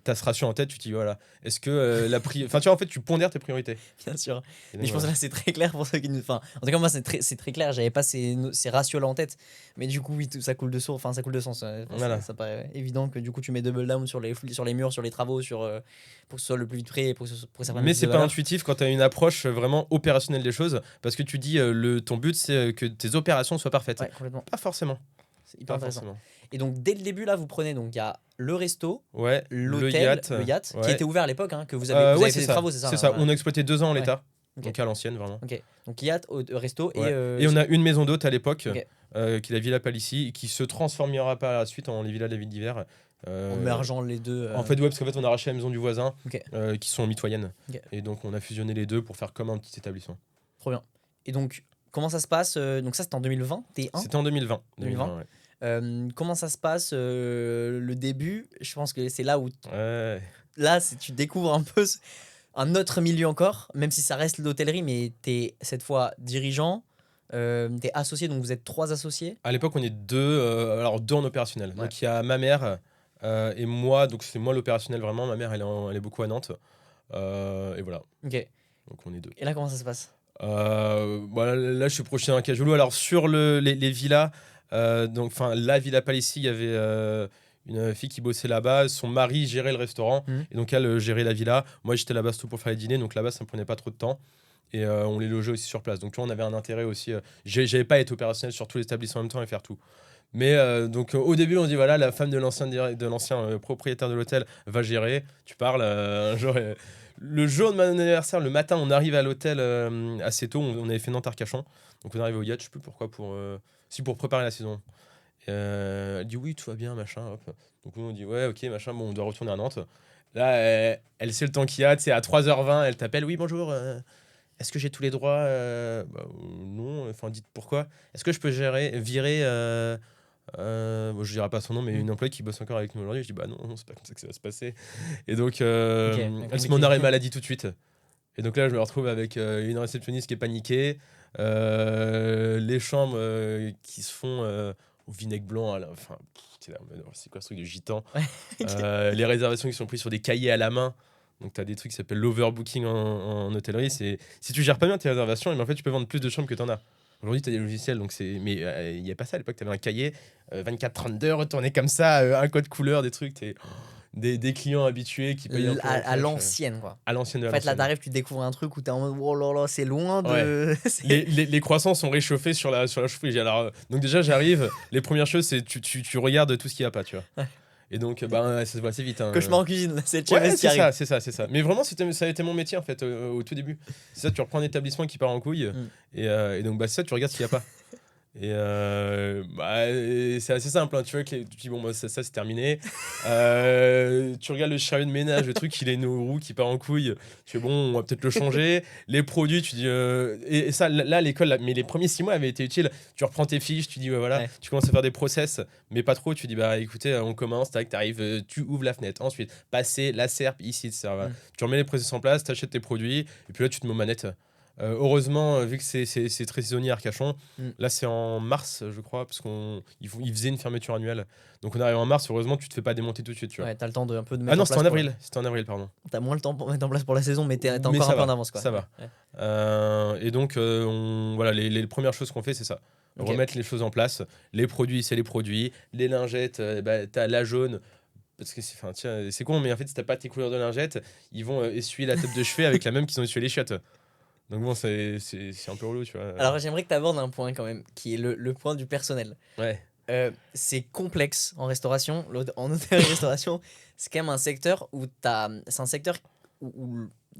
Tu as ce ratio en tête, tu te dis voilà, est-ce que enfin tu vois, en fait, tu pondères tes priorités. Bien sûr. Et Mais donc, je pense que là, c'est très clair pour ceux qui nous. Enfin, en tout cas, moi, c'est très clair. J'avais pas ces ratios-là en tête. Mais du coup, oui, ça coule de source. Enfin, ça coule de sens. Enfin, Voilà. ça paraît évident que du coup, tu mets double down sur les murs, sur les travaux, pour que ce soit le plus vite prêt, pour que ça prenne Mais plus c'est de pas valeur. intuitif quand tu as une approche vraiment opérationnelle des choses, parce que tu dis ton but c'est que tes opérations soient parfaites. Ouais, complètement. Pas forcément. C'est hyper Pas intéressant. forcément. Et donc, dès le début, là, vous prenez. Donc, il y a le resto, Ouais. l'hôtel, le yacht, ouais. qui était ouvert à l'époque, hein, que vous avez Ouais, fait c'est des ça. travaux, c'est ça. C'est hein, ça. voilà. On a exploité 2 ans en Ouais. l'état. Ok. Donc à l'ancienne, vraiment. Ok. Donc, yacht, resto Ouais. et. Et on a une maison d'hôte à l'époque, Ok. qui est la Villa Palissy, qui se transformera par la suite en les villas de la ville d'hiver. En mergeant les deux. En fait, ouais, parce qu'en fait, on a racheté la maison du voisin, Ok. qui sont mitoyennes. Ok. Et donc, on a fusionné les deux pour faire comme un petit établissement. Trop bien. Et donc, comment ça se passe donc, ça, c'était en 2020 C'était en 2020. 2020. Ouais. Comment ça se passe le début? Je pense que c'est là où Ouais. tu découvres un peu un autre milieu encore, même si ça reste l'hôtellerie, mais t'es cette fois dirigeant, t'es associé, donc vous êtes 3 associés. À l'époque, on est deux en opérationnel. Ouais. Donc, il y a ma mère et moi. Donc, c'est moi l'opérationnel vraiment. Ma mère, elle est beaucoup à Nantes. Et voilà. Ok. Donc, on est deux. Et là, comment ça se passe? Voilà, là, je suis projeté dans un cajolo. Alors, sur les villas, donc, la Villa Palissy, il y avait une fille qui bossait là-bas. Son mari gérait le restaurant. Et donc, elle gérait la villa. Moi, j'étais là-bas surtout pour faire les dîners. Donc, là-bas, ça me prenait pas trop de temps. Et on les logeait aussi sur place. Donc, tu vois, on avait un intérêt aussi. J'avais pas été opérationnel sur tous les établissements en même temps et faire tout. Mais donc, au début, on dit voilà, la femme de l'ancien propriétaire de l'hôtel va gérer. Tu parles un jour. Le jour de mon anniversaire, le matin, on arrive à l'hôtel assez tôt. On avait fait Nantes-Arcachon. Donc, on arrive au yacht. Je sais plus pourquoi. Pour préparer la saison. Elle dit oui, tout va bien, machin. Hop. Donc, nous, on dit ouais, ok, machin. Bon, on doit retourner à Nantes. Là, elle sait le temps qu'il y a. Tu sais, à 3h20, elle t'appelle. Oui, bonjour. Est-ce que j'ai tous les droits Non. Enfin, dites pourquoi. Est-ce que je peux virer bon, je dirais pas son nom, mais une employée qui bosse encore avec nous aujourd'hui. Je dis bah non, c'est pas comme ça que ça va se passer. Et donc, elle se met en arrêt maladie tout de suite. Et donc là, je me retrouve avec une réceptionniste qui est paniquée, les chambres qui se font au vinaigre blanc. Enfin, c'est quoi ce truc de gitan Les réservations qui sont prises sur des cahiers à la main. Donc, tu as des trucs qui s'appellent l'overbooking en hôtellerie. C'est si tu gères pas bien tes réservations, en fait, tu peux vendre plus de chambres que tu en as. Aujourd'hui, tu as des logiciels, donc mais il n'y a pas ça à l'époque. Tu avais un cahier 24-32, retourné comme ça, un code couleur, des trucs. Des clients habitués qui payent un peu À l'ancienne, quoi. à l'ancienne de En fait, là, t'arrives, tu découvres un truc où t'es en mode oh là là, c'est loin de. Les croissants sont réchauffés sur la chaufferie. Alors, donc déjà, j'arrive. Les premières choses, c'est tu regardes tout ce qu'il n'y a pas, tu vois. Ouais. Et donc, ça se voit assez vite. Hein. Cauchemar en cuisine, c'est le chef qui c'est arrive. ça. Mais vraiment, ça a été mon métier, en fait, au tout début. C'est ça, tu reprends un établissement qui part en couille. Et donc, c'est ça, tu regardes ce qu'il n'y a pas. Et c'est assez simple, hein. Tu vois que tu dis bon, ça c'est terminé. Tu regardes le chariot de ménage, le truc, il a une roue qui part en couille. Tu fais bon, on va peut-être le changer. Les produits, tu dis et ça, là, l'école, mais les premiers 6 mois avaient été utiles. Tu reprends tes fiches, tu dis voilà, tu commences à faire des process, mais pas trop. Tu dis bah écoutez, on commence, tac, t'arrives, tu ouvres la fenêtre. Ensuite, passer la serpe ici, etc. Tu remets les process en place, t'achètes tes produits, et puis là, tu te mets aux manettes. Heureusement, vu que c'est très saisonnier à Arcachon, là c'est en mars, je crois, parce qu'ils faisaient une fermeture annuelle. Donc on arrive en mars, heureusement, tu te fais pas démonter tout de suite. Tu vois. Ouais, t'as le temps de un peu de mettre Ah non, en place. C'était en avril, pardon. T'as moins le temps pour mettre en place pour la saison, mais t'es Mais encore ça un peu va, en avance, quoi. Ça va. Ouais. Et donc, voilà, les premières choses qu'on fait, c'est ça. Ok. Remettre les choses en place. Les produits, c'est les produits. Les lingettes, t'as la jaune. Parce que c'est con, mais en fait, si t'as pas tes couleurs de lingettes, ils vont essuyer la tête de chevet avec la même qu'ils ont essuyé les chiottes. Donc bon, c'est un peu relou, tu vois. Alors j'aimerais que tu abordes un point quand même, qui est le point du personnel. Ouais. C'est complexe en restauration, en hôtellerie-restauration. C'est quand même un secteur où c'est un secteur où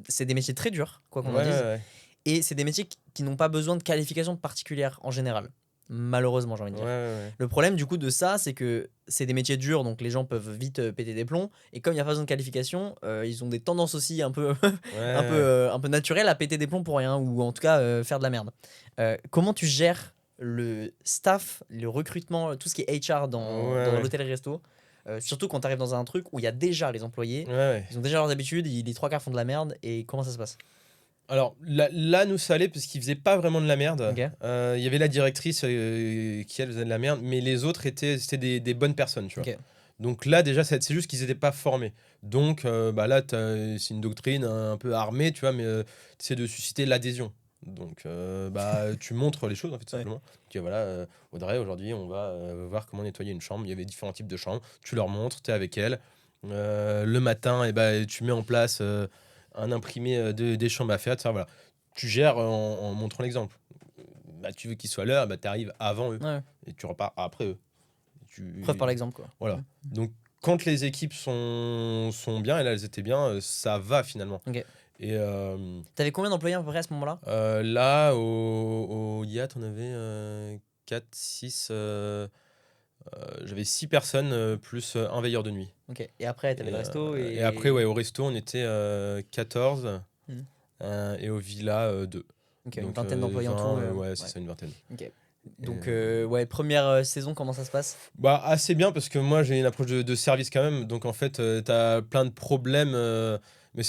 c'est des métiers très durs, quoi qu'on en dise. Ouais. Et c'est des métiers qui n'ont pas besoin de qualifications particulières en général. Malheureusement, j'ai envie de dire. Ouais. Le problème du coup de ça, c'est que c'est des métiers durs, donc les gens peuvent vite péter des plombs. Et comme il n'y a pas besoin de qualification, ils ont des tendances aussi un peu, un peu naturelles à péter des plombs pour rien, ou en tout cas faire de la merde. Comment tu gères le staff, le recrutement, tout ce qui est HR dans l'hôtellerie-resto, surtout quand tu arrives dans un truc où il y a déjà les employés, ils ont déjà leurs habitudes, les 3 quarts font de la merde, et comment ça se passe? Alors là, nous, ça allait parce qu'ils faisaient pas vraiment de la merde. Ok. Il y avait la directrice qui, elle, faisait de la merde, mais les autres c'était des bonnes personnes, tu vois. Ok. Donc là, déjà, c'est juste qu'ils n'étaient pas formés. Donc là, c'est une doctrine un peu armée, tu vois, mais c'est de susciter l'adhésion. Donc tu montres les choses, en fait, tout simplement. Tu dis, voilà, Audrey, aujourd'hui, on va voir comment nettoyer une chambre. Il y avait différents types de chambres. Tu leur montres, tu es avec elles. Le matin, tu mets en place un imprimé des chambres à faire. Voilà. Tu gères en montrant l'exemple. Tu veux qu'ils soient à l'heure, tu arrives avant eux. Ouais. Et tu repars après eux. Preuve par l'exemple, quoi. Voilà. Donc, quand les équipes sont bien, et là, elles étaient bien, ça va finalement. Ok. Et T'avais combien d'employés à peu près à ce moment-là? là, au Yacht, on avait 4, 6. J'avais 6 personnes plus un veilleur de nuit. Ok. Et après, t'avais le resto et après, au resto, on était 14. Et au villa, 2. Ok, une vingtaine d'employés en tout. Ouais, c'est ça, une vingtaine. Ok. Donc, première saison, comment ça se passe? Assez bien, parce que moi, j'ai une approche de service quand même. Donc, en fait, t'as plein de problèmes. Et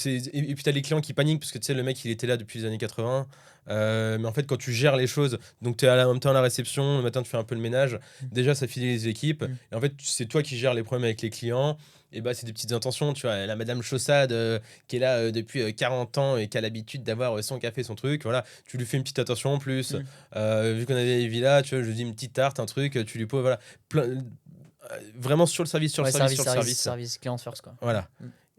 puis, t'as les clients qui paniquent, parce que tu sais, le mec, il était là depuis les années 80. Mais en fait, quand tu gères les choses, donc tu es en même temps à la réception, le matin, tu fais un peu le ménage. Déjà, ça fidélise les équipes. Et en fait, c'est toi qui gères les problèmes avec les clients. Et bah, c'est des petites intentions, tu vois. La madame Chaussade qui est là depuis 40 ans et qui a l'habitude d'avoir son café, son truc, voilà. Tu lui fais une petite attention en plus. Vu qu'on avait les villas, tu vois, je lui dis une petite tarte, un truc, tu lui poses, voilà. Vraiment sur le service, sur le Ouais, service, sur le service. service client first, quoi. Voilà.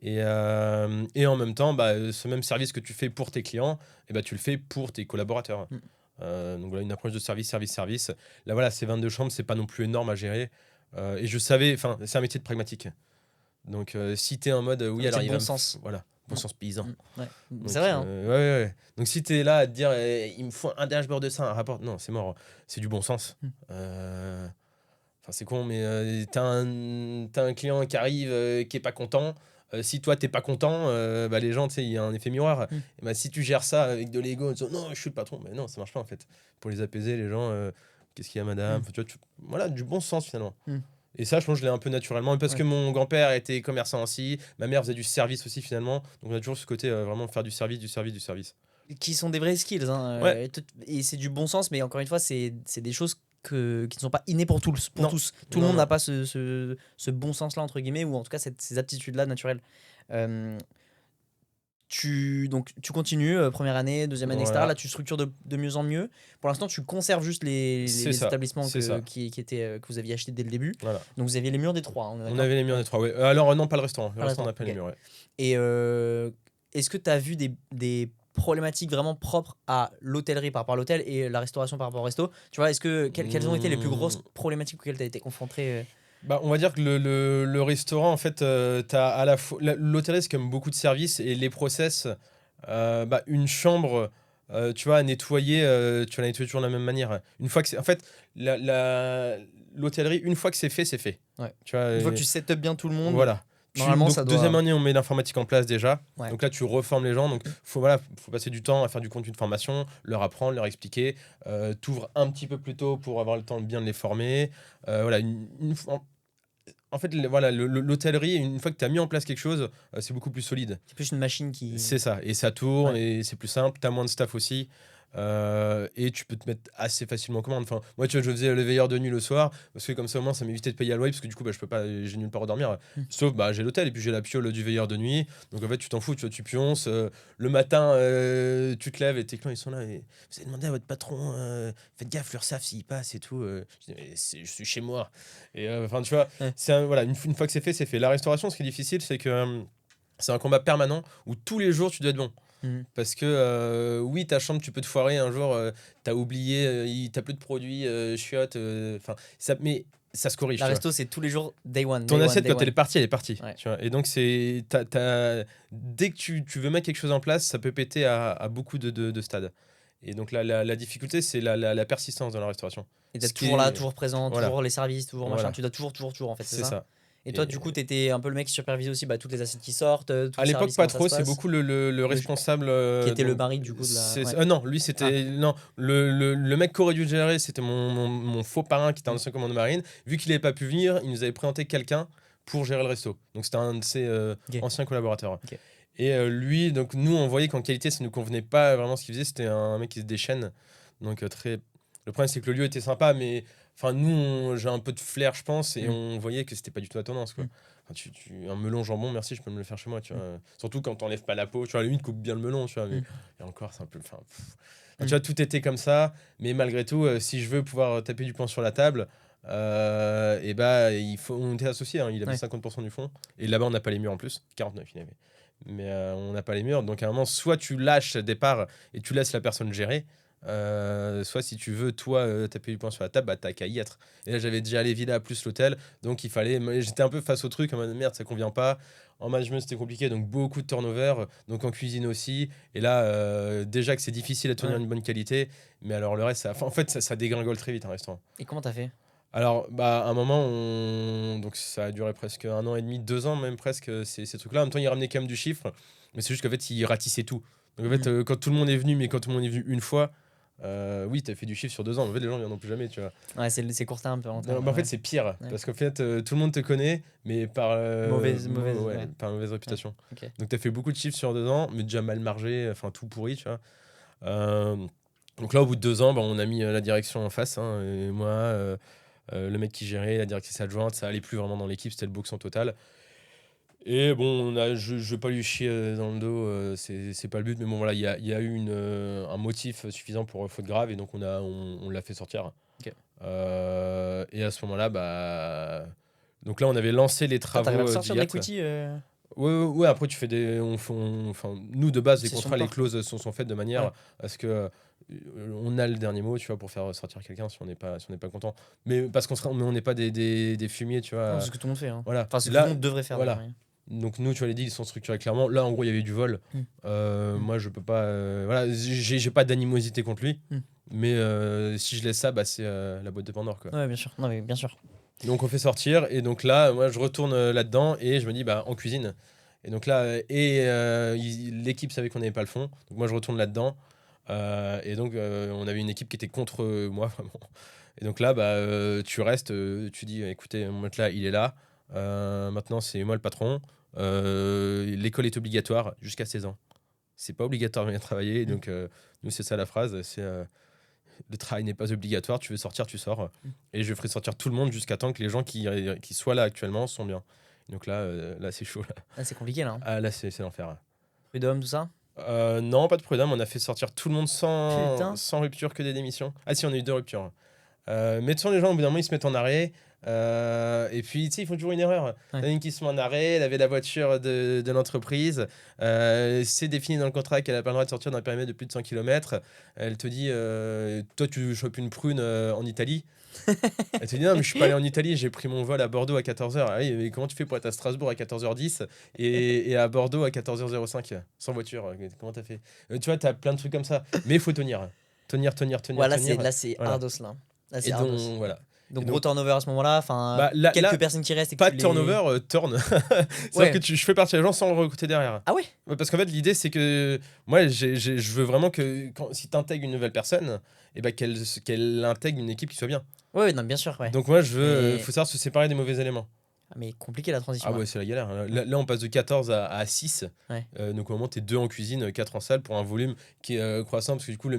Et en même temps, ce même service que tu fais pour tes clients, et bah, tu le fais pour tes collaborateurs. Donc voilà, une approche de service, service, service. Là, voilà, c'est 22 chambres, c'est pas non plus énorme à gérer. Et je savais, enfin, c'est un métier de pragmatique. Donc si t'es en mode, oui, Un alors métier il de va bon me sens. voilà, bon sens paysan. Ouais. Donc, C'est vrai, hein. ouais. Donc si t'es là à te dire, il me faut un dashboard de ça, un rapport, non, c'est mort. C'est du bon sens. Enfin, c'est con, mais t'as un client qui arrive, qui est pas content. Si toi t'es pas content, les gens, tu sais, il y a un effet miroir. Et bah, si tu gères ça avec de l'ego, en disant non, je suis le patron, mais non, ça marche pas en fait. Pour les apaiser, les gens, qu'est-ce qu'il y a, madame? Tu vois, voilà, du bon sens finalement. Et ça, je pense que je l'ai un peu naturellement. Parce que mon grand-père était commerçant aussi, ma mère faisait du service aussi finalement. Donc on a toujours ce côté vraiment faire du service, du service, du service. Qui sont des vrais skills, hein. Ouais. Et c'est du bon sens, mais encore une fois, c'est des choses qui ne sont pas innées pour tous. Non. Tout le monde n'a pas ce bon sens-là, entre guillemets, ou en tout cas ces aptitudes-là naturelles. Tu continues, première année, deuxième année, etc. Voilà. Là, tu structures de mieux en mieux. Pour l'instant, tu conserves juste les C'est ça, établissements c'est ça. qui étaient, que vous aviez achetés dès le début. Voilà. Donc, vous aviez les murs des 3. On avait les murs des 3, ouais. Alors non, pas le restaurant. Le Pas le restaurant, on n'a pas restaurant, les ok. murs, ouais. Et est-ce que tu as vu des problématiques vraiment propres à l'hôtellerie par rapport à l'hôtel et la restauration par rapport au resto? Tu vois, quelles ont été les plus grosses problématiques auxquelles tu as été confronté? On va dire que le restaurant, en fait, t'as à la fois l'hôtellerie, c'est comme beaucoup de services et les process. Une chambre, tu vois, à nettoyer, tu vas la nettoyer toujours de la même manière. Une fois que c'est, en fait, l'hôtellerie, une fois que c'est fait, c'est fait. Ouais. Tu vois, Une fois que tu set up bien tout le monde, voilà. normalement, Donc, ça doit... deuxième année, on met l'informatique en place déjà. Ouais. Donc là, tu reformes les gens. Donc, faut passer du temps à faire du contenu de formation, leur apprendre, leur expliquer. T'ouvres un petit peu plus tôt pour avoir le temps de bien les former. Voilà, en fait, voilà, l'hôtellerie, une fois que tu as mis en place quelque chose, c'est beaucoup plus solide. C'est plus une machine qui... C'est ça, et ça tourne, Ouais. et c'est plus simple, tu as moins de staff aussi, et tu peux te mettre assez facilement en commande. Enfin, moi, tu vois, je faisais le veilleur de nuit le soir, parce que comme ça, au moins, ça m'évitait de payer à loyer, parce que du coup, je peux pas, j'ai nulle part où dormir. Sauf, j'ai l'hôtel, et puis j'ai la piole du veilleur de nuit. Donc, en fait, tu t'en fous, tu vois, tu pionces. Le matin, tu te lèves, et tes clients, ils sont là, et vous avez demandé à votre patron, faites gaffe, l'URSSAF, s'il passe et tout. Je dis, mais je suis chez moi. Et enfin, tu vois, voilà, une fois que c'est fait, c'est fait. La restauration, ce qui est difficile, c'est que c'est un combat permanent où tous les jours, tu dois être bon. Parce que oui, ta chambre, tu peux te foirer un jour, t'as oublié, t'as plus de produits, chiottes, mais ça se corrige. La resto, c'est tous les jours, day one. Ton day assiette, one, quand elle est partie, elle est partie. Ouais. Tu vois. Et donc, dès que tu veux mettre quelque chose en place, ça peut péter à beaucoup de stades. Et donc, la difficulté, c'est la persistance dans la restauration. Et d'être toujours là, toujours présent, Voilà. toujours les services, toujours Voilà. machin. Tu dois toujours, en fait, C'est ça. Et toi, du coup, t'étais un peu le mec qui supervisait aussi toutes les assiettes qui sortent. À l'époque, pas trop. C'est beaucoup le responsable. Qui était le mari, du coup, de la. Ouais. Non, lui, c'était. Non, le mec qui aurait dû gérer, c'était mon faux parrain qui était un ancien commandant marine. Vu qu'il n'avait pas pu venir, il nous avait présenté quelqu'un pour gérer le resto. Donc, c'était un de ses anciens collaborateurs. Ok. Et lui, donc, nous, on voyait qu'en qualité, ça ne nous convenait pas vraiment ce qu'il faisait. C'était un mec qui se déchaîne. Donc, très. Le problème, c'est que le lieu était sympa, mais. Enfin, nous, j'ai un peu de flair, je pense, et on voyait que c'était pas du tout la tendance, quoi. Enfin, un melon jambon, merci, je peux me le faire chez moi, tu vois. Surtout quand t'enlèves pas la peau, tu vois, à la limite, coupe bien le melon, tu vois. Mais et encore, c'est un peu. Enfin, tu vois, tout était comme ça, mais malgré tout, si je veux pouvoir taper du poing sur la table, il faut. On était associés, hein, il avait 50% du fond, et là-bas, on n'a pas les murs en plus, 49 il avait. Mais on n'a pas les murs, donc à un moment, soit tu lâches des parts et tu laisses la personne gérer. Soit si tu veux toi taper du poing sur la table, t'as qu'à y être. Et là j'avais déjà les villas plus l'hôtel, donc il fallait, j'étais un peu face au truc en mode merde, ça convient pas. En management c'était compliqué, donc beaucoup de turnover, donc en cuisine aussi. Et là déjà que c'est difficile à tenir une bonne qualité, mais alors le reste en fait ça dégringole très vite un restaurant. Et comment t'as fait? Alors à un moment donc ça a duré presque 1 an et demi, 2 ans même presque, ces trucs là. En même temps il ramenait quand même du chiffre, mais c'est juste qu'en fait il ratissait tout. Donc en fait quand tout le monde est venu, mais quand tout le monde est venu une fois, oui, t'as fait du chiffre sur 2 ans. En fait, les gens, ils en ont plus jamais, tu vois. Ouais, c'est court terme un peu. En fait, c'est pire. Parce qu'en fait, tout le monde te connaît, mais par mauvaise par mauvaise réputation. Okay. Donc, t'as fait beaucoup de chiffres sur 2 ans, mais déjà mal margé, enfin, tout pourri, tu vois. Donc là, au bout de 2 ans, on a mis la direction en face. Hein, et moi, le mec qui gérait, la directrice adjointe, ça allait plus vraiment dans l'équipe, c'était le boxon total. Et bon, je vais pas lui chier dans le dos, c'est pas le but, mais bon, voilà, il y a eu un motif suffisant pour faute grave, et donc on l'a fait sortir. Ok. Et à ce moment-là, donc là, on avait lancé les T'arrives à travaux le sortir de d'IAT. l'equity Ouais, après, tu fais des. Enfin, nous, de base, les C'est contrats, son les part. clauses sont faites de manière Ouais. à ce que. On a le dernier mot, tu vois, pour faire sortir quelqu'un si on n'est pas content. Mais parce on n'est pas des fumiers, tu Non, vois. c'est ce que tout le monde fait. Hein. Voilà. Enfin, c'est ce que Là, tout le monde devrait faire. voilà. D'ailleurs. Donc nous, tu vois, les deals sont structurés clairement. Là, en gros, il y avait du vol. Moi, je peux pas. Voilà, j'ai pas d'animosité contre lui. Mais si je laisse ça, c'est la boîte de Pandore, quoi. Ouais, bien sûr. Non, mais bien sûr. Donc on fait sortir. Et donc là, moi, je retourne là-dedans et je me dis, en cuisine. Et donc là, l'équipe savait qu'on n'avait pas le fond. Donc moi, je retourne là-dedans. Et donc, on avait une équipe qui était contre moi, vraiment. Et donc là, tu restes, tu dis, écoutez, mon matelas, il est là. Maintenant, c'est moi le patron. L'école est obligatoire jusqu'à 16 ans. C'est pas obligatoire de venir travailler. Donc, nous, c'est ça la phrase. C'est le travail n'est pas obligatoire. Tu veux sortir, tu sors. Et je ferai sortir tout le monde jusqu'à temps que les gens qui soient là actuellement sont bien. Donc là, c'est chaud. Là, Ah, c'est compliqué là. Hein. là c'est l'enfer. Prud'homme, tout ça. Non, pas de prud'homme. On a fait sortir tout le monde Putain. sans rupture, que des démissions. Ah si, on a eu 2 ruptures. Mais de toute façon, les gens, au bout d'un moment, ils se mettent en arrêt. Et puis, tu sais, ils font toujours une erreur. Il y en a une qui se met en arrêt, elle avait la voiture de l'entreprise. C'est défini dans le contrat qu'elle n'a pas le droit de sortir d'un périmètre de plus de 100 km. Elle te dit, toi, tu chopes une prune en Italie. Elle te dit, non, mais je suis pas allé en Italie, j'ai pris mon vol à Bordeaux à 14h. Ah oui, mais comment tu fais pour être à Strasbourg à 14h10 et à Bordeaux à 14h05 sans voiture? Comment t'as fait? Tu vois, t'as plein de trucs comme ça. Mais il faut tenir. Tenir. Voilà, tenir. c'est Voilà. hardos là. Là, c'est Et hardos. donc, voilà. Donc Et gros donc- turnover à ce moment-là. Enfin, Là, quelques personnes qui restent. Et que pas tu de les- turnover, turn. C'est-à-dire Ouais. que je fais partie des gens sans le recruter derrière. Ah ouais. Ouais, parce qu'en fait, l'idée, c'est que moi, je veux vraiment que si tu intègres une nouvelle personne, qu'elle intègre une équipe qui soit bien. Ouais, non, bien sûr. Ouais. Donc, moi, je veux. Mais- Faut savoir se séparer des mauvais éléments. Ah, mais compliqué la transition. Ah là. ouais, c'est la galère. Là, on passe de 14 à 6. Ouais. Donc au moment, t'es 2 en cuisine, 4 en salle pour un volume qui est croissant. Parce que du coup,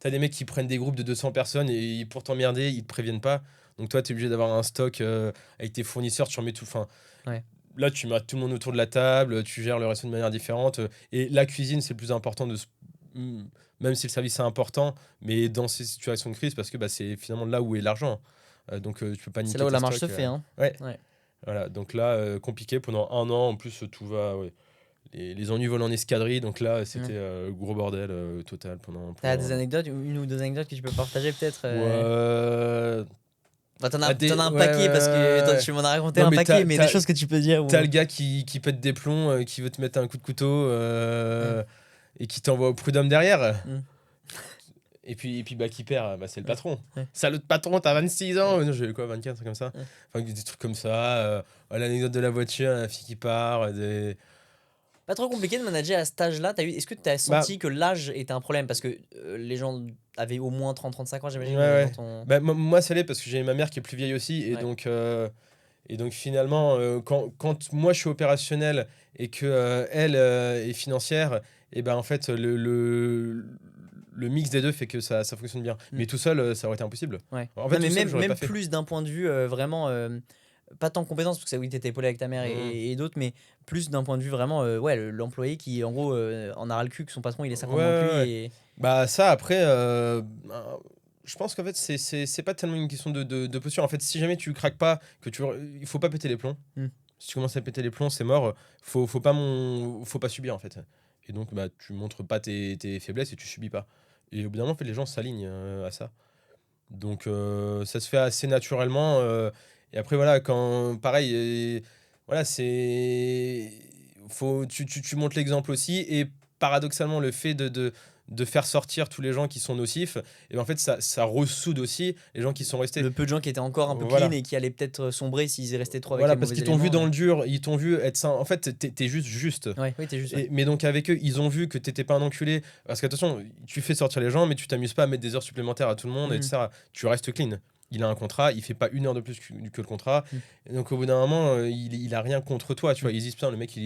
t'as des mecs qui prennent des groupes de 200 personnes et pour t'emmerder, ils te préviennent pas. Donc toi, t'es obligé d'avoir un stock avec tes fournisseurs, tu remets tout. Enfin, Ouais. là, tu mets tout le monde autour de la table, tu gères le resto de manière différente. Et la cuisine, c'est le plus important même si le service est important, mais dans ces situations de crise, parce que c'est finalement là où est l'argent. Donc tu peux pas niquer C'est là où tes la marche se stocks, fait. Hein. Ouais. Ouais. Voilà, donc là, compliqué pendant 1 an. En plus, tout va. Ouais. Les ennuis volent en escadrille, donc là, c'était gros bordel total pendant. T'as des anecdotes, une ou deux anecdotes que tu peux partager peut-être Ouais. Enfin, t'en as un Ouais, paquet parce que ouais. tu m'en as raconté Non, un mais paquet, mais des choses que tu peux dire. Ou... T'as le gars qui pète des plombs, qui veut te mettre un coup de couteau et qui t'envoie au prud'homme derrière. Et puis qui perd, c'est le patron. Ouais. Salut patron, t'as 26 ans. Non, j'ai quoi, 24, comme ça. Ouais. Enfin, des trucs comme ça. L'anecdote de la voiture, la fille qui part. Pas trop compliqué de manager à cet âge-là. Est-ce que tu as senti que l'âge était un problème? Parce que les gens avaient au moins 30-35 ans, j'imagine. Ouais. Dans ton... Moi, ça l'est parce que j'ai ma mère qui est plus vieille aussi. Et, donc finalement, quand moi je suis opérationnel et que elle est financière, et en fait, le mix des deux fait que ça fonctionne bien. Mais tout seul, ça aurait été impossible. Ouais. En fait, non, mais tout seul, même, j'aurais même pas fait. plus d'un point de vue vraiment. Pas tant compétence, parce que ça, oui, t'étais épaulé avec ta mère et d'autres, mais plus d'un point de vue vraiment, l'employé qui, en gros, en a ras le cul, que son patron, il est 50 ans que lui. Et... Ça, après, je pense qu'en fait, c'est pas tellement une question de posture. En fait, si jamais tu craques pas, il faut pas péter les plombs. Si tu commences à péter les plombs, c'est mort. Faut pas subir, en fait. Et donc, tu montres pas tes faiblesses et tu subis pas. Et au bout d'un moment, en fait, les gens s'alignent à ça. Donc, ça se fait assez naturellement. Et après, voilà, quand pareil, voilà, tu montres l'exemple aussi. Et paradoxalement, le fait de faire sortir tous les gens qui sont nocifs, et en fait, ça ressoude aussi les gens qui sont restés. Le peu de gens qui étaient encore un peu clean et qui allaient peut-être sombrer s'ils restaient trop avec Voilà, les parce mauvais qu'ils t'ont vu éléments, dans le dur, ils t'ont vu être sain. En fait, t'es juste. Ouais, oui, t'es juste. Mais donc, avec eux, ils ont vu que t'étais pas un enculé. Parce qu'attention, tu fais sortir les gens, mais tu t'amuses pas à mettre des heures supplémentaires à tout le monde, etc. Tu restes clean. il a un contrat, il fait pas une heure de plus que le contrat. Et donc au bout d'un moment, il a rien contre toi, tu vois. Il se dit putain, le mec,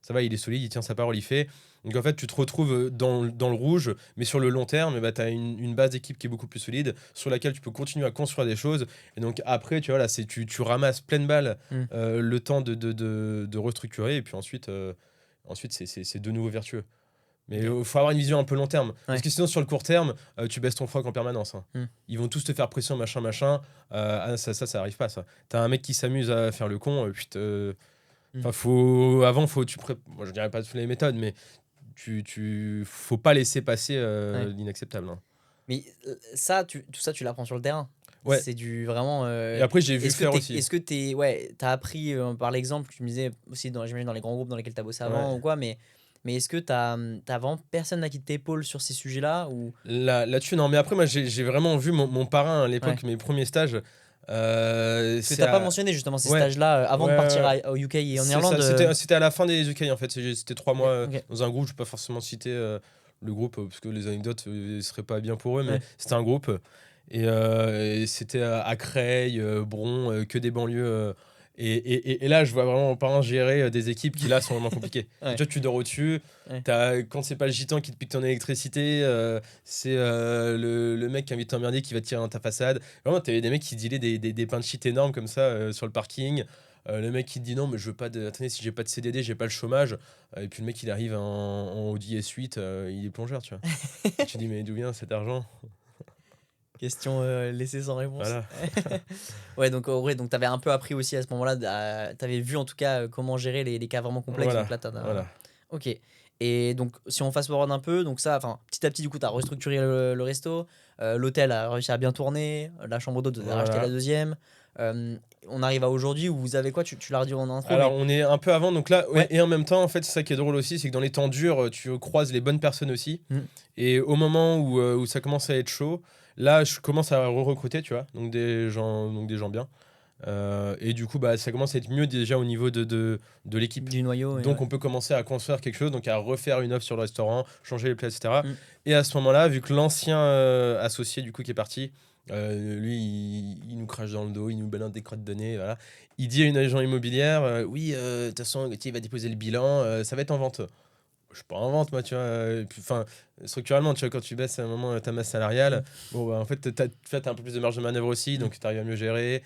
ça va, il est solide, il tient sa parole, il fait. Donc en fait, tu te retrouves dans le rouge, mais sur le long terme, bah, tu as une base d'équipe qui est beaucoup plus solide, sur laquelle tu peux continuer à construire des choses. Et donc après, tu vois, là, tu ramasses pleine balle le temps de restructurer, et puis ensuite c'est de nouveau vertueux. Mais il faut avoir une vision un peu long terme. Parce que sinon, sur le court terme, tu baisses ton froc en permanence. Hein. Ils vont tous te faire pression, machin. Ça arrive pas, ça. T'as un mec qui s'amuse à faire le con, Enfin, moi, je dirais pas toutes les méthodes, mais faut pas laisser passer l'inacceptable. Hein. Mais tout ça, tu l'apprends sur le terrain. Ouais. C'est du vraiment. Et après, j'ai vu faire aussi. Est-ce que t'as appris par l'exemple, tu me disais aussi j'imagine dans les grands groupes dans lesquels t'as bossé avant ou quoi, mais est-ce que t'as vraiment personne à qui t'épaule sur ces sujets-là ou... Là-dessus, non. Mais après, moi, j'ai vraiment vu mon parrain à l'époque, mes premiers stages. Parce que t'as pas mentionné justement ces stages-là avant de partir au UK et en Irlande. C'était à la fin des UK en fait. C'était 3 mois dans un groupe. Je vais pas forcément citer le groupe parce que les anecdotes seraient pas bien pour eux, mais c'était un groupe. Et c'était à Creil, Bron, que des banlieues. Et là, je vois vraiment mon parrain gérer des équipes qui là sont vraiment compliquées. Et toi, tu dors au-dessus. Quand c'est pas le gitan qui te pique ton électricité, c'est le mec qui a envie de t'emmerder qui va te tirer dans ta façade. Vraiment, t'avais des mecs qui dealaient des pains de shit énormes comme ça sur le parking. Le mec qui te dit non, mais je veux pas de. Attendez, si j'ai pas de CDD, j'ai pas le chômage. Et puis le mec, il arrive en Audi S8, il est plongeur, tu vois. Et tu dis, mais d'où vient cet argent? Question laissée sans réponse. Voilà. Ouais, donc t'avais un peu appris aussi à ce moment-là, t'avais vu en tout cas comment gérer les cas vraiment complexes. Voilà. Donc là, Voilà. Ok. Et donc, si on fast forward un peu, donc ça, petit à petit, du coup, t'as restructuré le resto, l'hôtel a réussi à bien tourner, la chambre d'hôte, vous avez racheté la deuxième. On arrive à aujourd'hui où vous avez quoi? Tu l'as redit en intro. Alors, on est un peu avant, donc là, et en même temps, en fait, c'est ça qui est drôle aussi, c'est que dans les temps durs, tu croises les bonnes personnes aussi. Et au moment où ça commence à être chaud, là, je commence à recruter, tu vois, donc des gens bien. Et du coup, bah, ça commence à être mieux déjà au niveau de l'équipe. Du noyau. Donc, on peut commencer à construire quelque chose, donc à refaire une offre sur le restaurant, changer les plats, etc. Et à ce moment-là, vu que l'ancien associé, du coup, qui est parti, lui, il nous crache dans le dos, il nous balance des crottes de nez, voilà. Il dit à une agent immobilière, oui, de toute façon, Gauthier va déposer le bilan, ça va être en vente. Je suis pas en vente, moi, tu vois. Enfin, structurellement, tu vois, quand tu baisses à un moment ta masse salariale, bon, bah, en fait, t'as un peu plus de marge de manœuvre aussi, donc tu arrives à mieux gérer.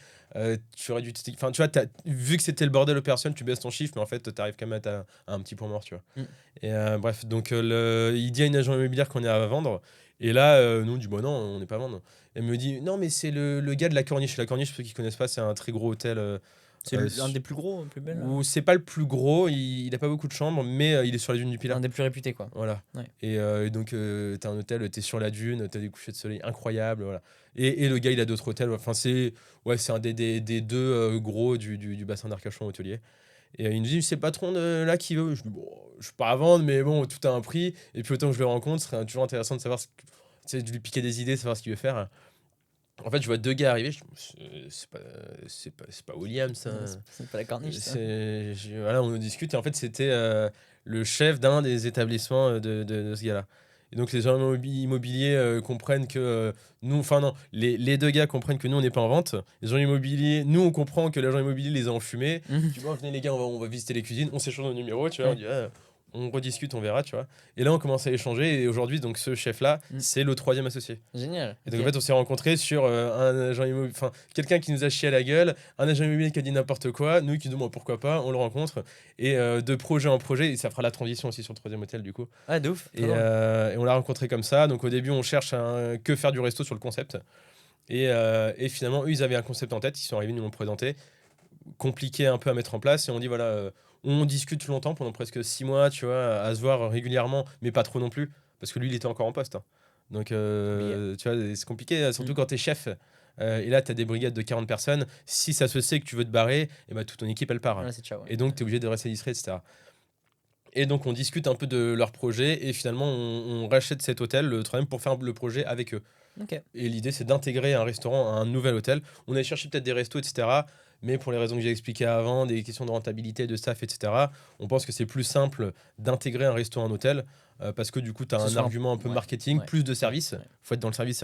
Tu réduis, enfin, tu vois, vu que c'était le bordel opérationnel, tu baisses ton chiffre, mais en fait, tu arrives quand même à un petit point mort, tu vois. Et bref, donc il dit à une agent immobilière qu'on est à vendre. Et là, nous, on dit, bon, non, on n'est pas à vendre. Elle me dit, non, mais c'est le gars de la Corniche. La Corniche, pour ceux qui connaissent pas, c'est un très gros hôtel. C'est un des plus gros, plus belles. Ou c'est pas le plus gros, il a pas beaucoup de chambres, mais il est sur la dune du Pilat. Un des plus réputés, quoi. Voilà. Ouais. Et donc, t'as un hôtel, t'es sur la dune, t'as des couchers de soleil incroyables. Voilà. Et le gars, il a d'autres hôtels. Enfin, c'est un des deux gros du bassin d'Arcachon hôtelier. Et il nous dit, c'est le patron de là qui veut. Je dis, bon, je suis pas à vendre, mais bon, tout a un prix. Et puis, autant que je le rencontre, ce serait toujours intéressant de savoir, de lui piquer des idées, savoir ce qu'il veut faire. En fait, je vois deux gars arriver. C'est pas William, ça. C'est pas la Corniche, ça. Voilà, on discute. Et en fait, c'était le chef d'un des établissements de ce gars-là. Et donc, les gens immobiliers comprennent que nous, enfin, non, les deux gars comprennent que nous, on n'est pas en vente. Les gens immobiliers, nous, on comprend que l'agent immobilier les a enfumés. Tu vois, venez les gars, on va visiter les cuisines. On s'échange nos numéros, tu vois. On dit, on rediscute, on verra, tu vois. Et là, on commence à échanger. Et aujourd'hui, donc, ce chef-là, c'est le troisième associé. Génial. Et donc, en fait, on s'est rencontrés sur un agent immobilier, enfin, quelqu'un qui nous a chié à la gueule, un agent immobilier qui a dit n'importe quoi, nous qui nous demandons pourquoi pas, on le rencontre. Et de projet en projet, et ça fera la transition aussi sur le troisième hôtel, du coup. Ah, de ouf. Et on l'a rencontré comme ça. Donc, au début, on cherche que faire du resto sur le concept. Et finalement, eux, ils avaient un concept en tête, ils sont arrivés, ils nous l'ont présenté. Compliqué un peu à mettre en place. Et on dit, voilà. On discute longtemps, pendant presque 6 mois, tu vois, à se voir régulièrement, mais pas trop non plus, parce que lui, il était encore en poste. Hein. Donc, tu vois, c'est compliqué, surtout quand t'es chef. Et là, t'as des brigades de 40 personnes. Si ça se sait que tu veux te barrer, et bah, toute ton équipe, elle part. Ouais, c'est ciao, ouais. Et donc, t'es obligé de rester discret, etc. Et donc, on discute un peu de leur projet, et finalement, on rachète cet hôtel, le troisième, pour faire le projet avec eux. Okay. Et l'idée, c'est d'intégrer un restaurant à un nouvel hôtel. On a cherché peut-être des restos, etc. Mais pour les raisons que j'ai expliquées avant, des questions de rentabilité, de staff, etc., on pense que c'est plus simple d'intégrer un resto à un hôtel. parce que du coup, tu as Ce un soit argument un peu ouais, marketing, ouais, plus de service. ouais. Faut être dans le service.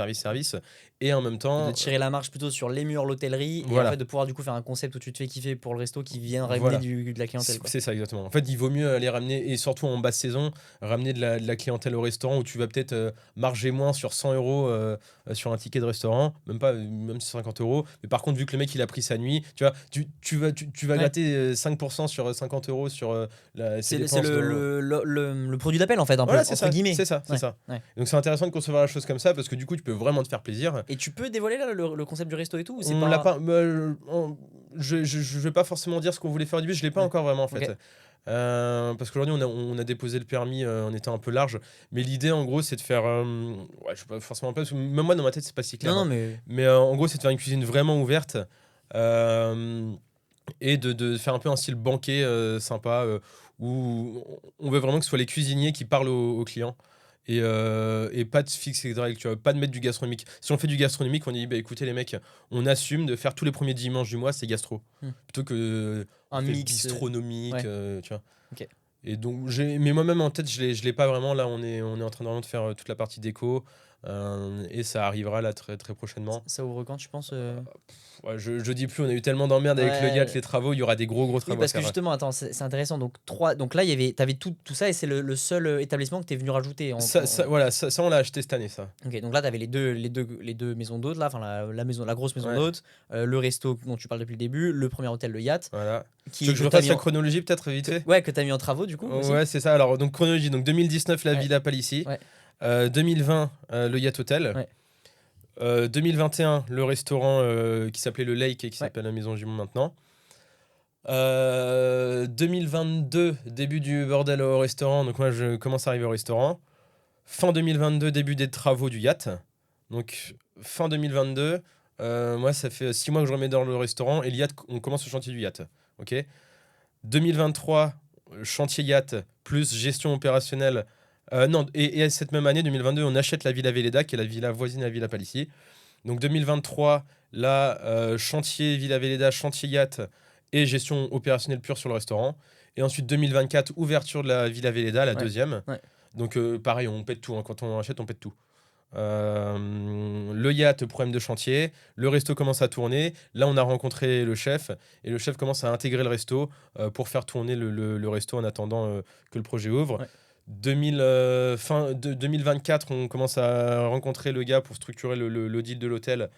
Et en même temps, De tirer la marge plutôt sur les murs, l'hôtellerie, et en voilà. fait de pouvoir du coup faire un concept où tu te fais kiffer pour le resto qui vient ramener Voilà. de la clientèle. C'est ça, exactement. En fait, il vaut mieux aller ramener, et surtout en basse saison, ramener de la clientèle au restaurant où tu vas peut-être marger moins sur 100 euros sur un ticket de restaurant, même pas, même sur 50 euros. Mais par contre, vu que le mec il a pris sa nuit, tu vois, tu vas Ouais. gratter 5% sur 50 euros sur tes C'est dépenses. le produit d'appel en fait, un peu, Voilà, c'est entre ça, guillemets. c'est ça, c'est Ouais, ça. ouais. Donc c'est intéressant de concevoir la chose comme ça parce que du coup, tu peux vraiment te faire plaisir. Et tu peux dévoiler là le concept du resto et tout ou c'est On pas... l'a pas. Je vais pas forcément dire ce qu'on voulait faire au début. Je l'ai pas Ouais. encore vraiment en fait. Ok. Parce qu'aujourd'hui on a déposé le permis en étant un peu large. Mais l'idée en gros c'est de faire. Ouais, je sais pas forcément pas. Parce que même moi dans ma tête c'est pas si clair. Non, Hein. non, mais Mais en gros c'est de faire une cuisine vraiment ouverte et de faire un peu un style banquet sympa où on veut vraiment que ce soit les cuisiniers qui parlent aux clients. Et pas de fixer des règles, tu vois, pas de mettre du gastronomique. Si on fait du gastronomique, on dit bah écoutez les mecs, on assume de faire tous les premiers dimanches du mois, c'est gastro. Hmm. Plutôt que un on fait mix. bistronomique, Ouais. tu vois. Ok. Et donc mais moi-même en tête, je l'ai pas vraiment. Là, on est en train vraiment de faire toute la partie déco. Et ça arrivera là très, très prochainement. Ça ouvre quand tu penses Ouais, je dis plus, on a eu tellement d'emmerdes avec le Ouais. GAT, les travaux, il y aura des gros Oui, travaux à parce que faire. justement, attends, c'est intéressant. Donc là, t'avais tout ça et c'est le seul établissement que tu es venu rajouter. Voilà, ça, on l'a acheté cette année, ça. Ok, donc là, tu avais les deux maisons d'hôtes, là, enfin la grosse maison Ouais. d'hôtes, le resto dont tu parles depuis le début, le premier hôtel, le Yacht, Voilà. Tu qui veux que je que t'as refasse mis la en... chronologie peut-être vite fait? Ouais, que tu as mis en travaux du coup aussi. Ouais, c'est ça. Alors, donc chronologie. Donc 2019, la Ouais. Villa Palissy. Ouais. 2020, le Yacht Hotel. Ouais. 2021, le restaurant qui s'appelait le Lake et qui Ouais. s'appelle la Maison Gimont maintenant. 2022, début du bordel au restaurant. Donc moi, je commence à arriver au restaurant. Fin 2022, début des travaux du Yacht. Donc fin 2022, moi, ça fait 6 mois que je remets dans le restaurant et le Yacht, on commence le chantier du Yacht. Ok. 2023, chantier Yacht plus gestion opérationnelle. Non, et cette même année, 2022, on achète la Villa Velleda, qui est la villa voisine à la Villa Palissy. Donc 2023, là, chantier Villa Velleda, chantier Yacht et gestion opérationnelle pure sur le restaurant. Et ensuite 2024, ouverture de la Villa Velleda, la Ouais. deuxième. Ouais. Donc pareil, on pète tout. Hein. Quand on achète, on pète tout. Le yacht, problème de chantier. Le resto commence à tourner. Là, on a rencontré le chef. Et le chef commence à intégrer le resto pour faire tourner le resto en attendant que le projet ouvre. Ouais. 2024, on commence à rencontrer le gars pour structurer le deal de l'hôtel.